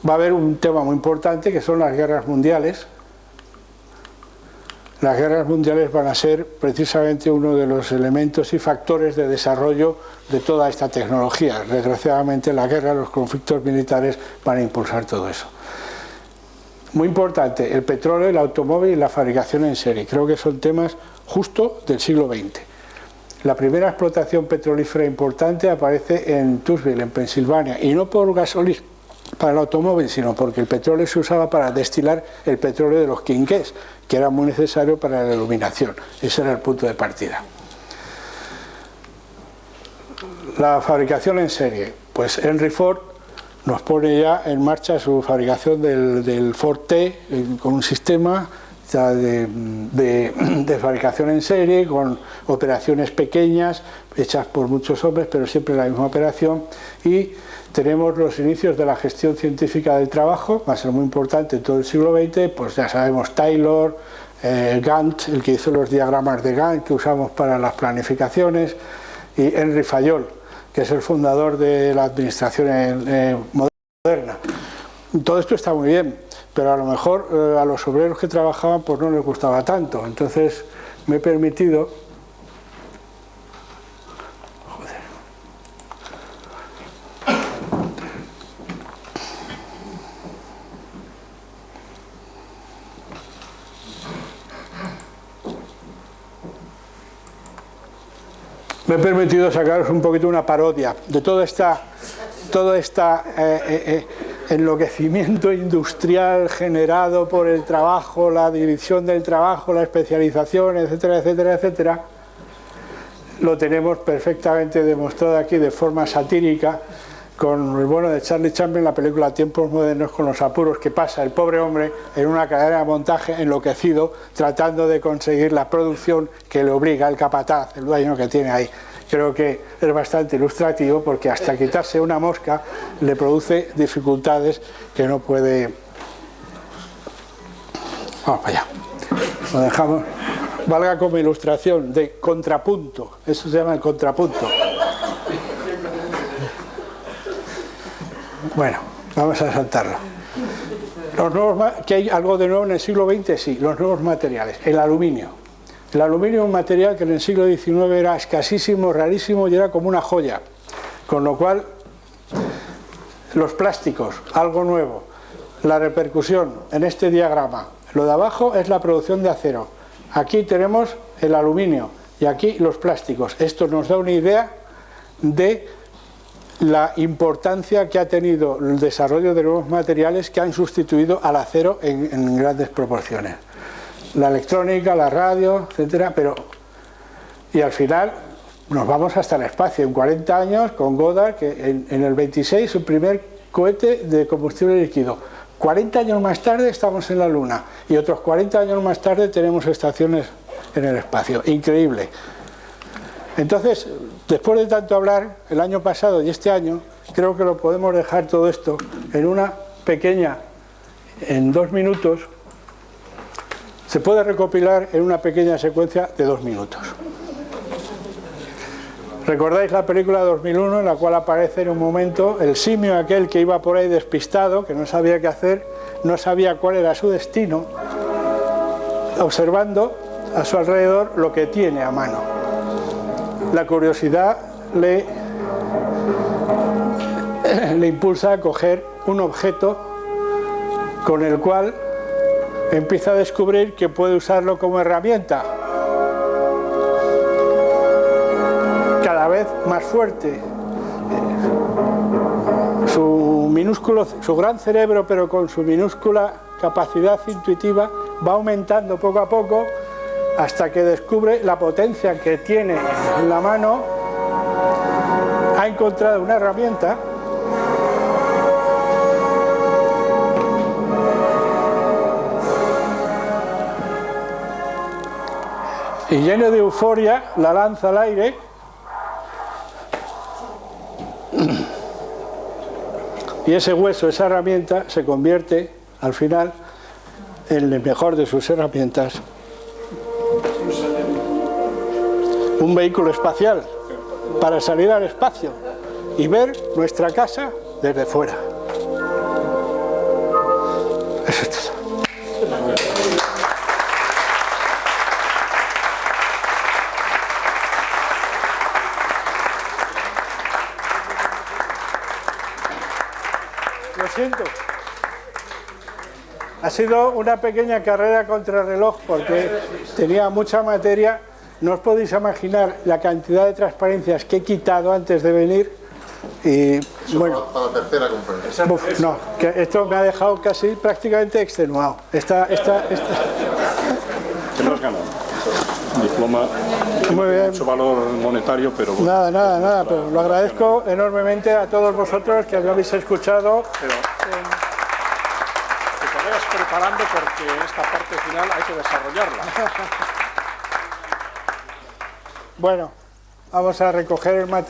Va a haber un tema muy importante que son las guerras mundiales. Las guerras mundiales van a ser precisamente uno de los elementos y factores de desarrollo de toda esta tecnología. Desgraciadamente la guerra, los conflictos militares van a impulsar todo eso. Muy importante, el petróleo, el automóvil y la fabricación en serie. Creo que son temas justo del siglo XX. La primera explotación petrolífera importante aparece en Toonsville, en Pensilvania, y no por gasolina para el automóvil, sino porque el petróleo se usaba para destilar el petróleo de los quinqués, que era muy necesario para la iluminación. Ese era el punto de partida. La fabricación en serie. Pues Henry Ford nos pone ya en marcha su fabricación del Ford T con un sistema de fabricación en serie, con operaciones pequeñas, hechas por muchos hombres, pero siempre la misma operación, y tenemos los inicios de la gestión científica del trabajo, va a ser muy importante en todo el siglo XX, pues ya sabemos Taylor, Gantt, el que hizo los diagramas de Gantt que usamos para las planificaciones, y Henry Fayol, que es el fundador de la administración moderna. Todo esto está muy bien, pero a lo mejor a los obreros que trabajaban pues no les gustaba tanto, entonces me he permitido sacaros un poquito una parodia de todo este enloquecimiento industrial generado por el trabajo, la división del trabajo, la especialización, etcétera, etcétera, etcétera. Lo tenemos perfectamente demostrado aquí de forma satírica con el bueno de Charlie Chaplin, la película Tiempos modernos, con los apuros que pasa el pobre hombre en una cadena de montaje enloquecido tratando de conseguir la producción que le obliga el capataz, el dueño que tiene ahí. Creo que es bastante ilustrativo porque hasta quitarse una mosca le produce dificultades que no puede... Vamos para allá. Lo dejamos. Valga como ilustración de contrapunto. Eso se llama el contrapunto. Bueno, vamos a saltarlo. ¿Que hay algo de nuevo en el siglo XX? Sí, los nuevos materiales. El aluminio. El aluminio es un material que en el siglo XIX era escasísimo, rarísimo y era como una joya. Con lo cual, los plásticos, algo nuevo. La repercusión en este diagrama. Lo de abajo es la producción de acero. Aquí tenemos el aluminio y aquí los plásticos. Esto nos da una idea de la importancia que ha tenido el desarrollo de nuevos materiales que han sustituido al acero en grandes proporciones. La electrónica, la radio, etcétera, y al final nos vamos hasta el espacio. En 40 años, con Goddard, que en el 26 su primer cohete de combustible líquido. 40 años más tarde estamos en la Luna y otros 40 años más tarde tenemos estaciones en el espacio. Increíble. Entonces, después de tanto hablar, el año pasado y este año, creo que lo podemos dejar todo esto en una pequeña, en 2 minutos, se puede recopilar en una pequeña secuencia de 2 minutos. ¿Recordáis la película 2001 en la cual aparece en un momento el simio aquel que iba por ahí despistado, que no sabía qué hacer, no sabía cuál era su destino, observando a su alrededor lo que tiene a mano? La curiosidad le le impulsa a coger un objeto con el cual empieza a descubrir que puede usarlo como herramienta, cada vez más fuerte. Su gran cerebro, pero con su minúscula capacidad intuitiva, va aumentando poco a poco hasta que descubre la potencia que tiene en la mano. Ha encontrado una herramienta y, lleno de euforia, la lanza al aire y ese hueso, esa herramienta, se convierte al final en el mejor de sus herramientas, un vehículo espacial para salir al espacio y ver nuestra casa desde fuera. Eso es todo. Lo siento. Ha sido una pequeña carrera contra reloj porque tenía mucha materia. No os podéis imaginar la cantidad de transparencias que he quitado antes de venir. Y bueno, para la tercera conferencia. No, que esto me ha dejado casi prácticamente extenuado. Te lo has ganado. Un diploma Muy bien. mucho valor monetario, pero bueno. Nada, pero lo agradezco enormemente a todos vosotros que me habéis escuchado. Pero que te vayas preparando porque esta parte final hay que desarrollarla. Bueno, vamos a recoger el material.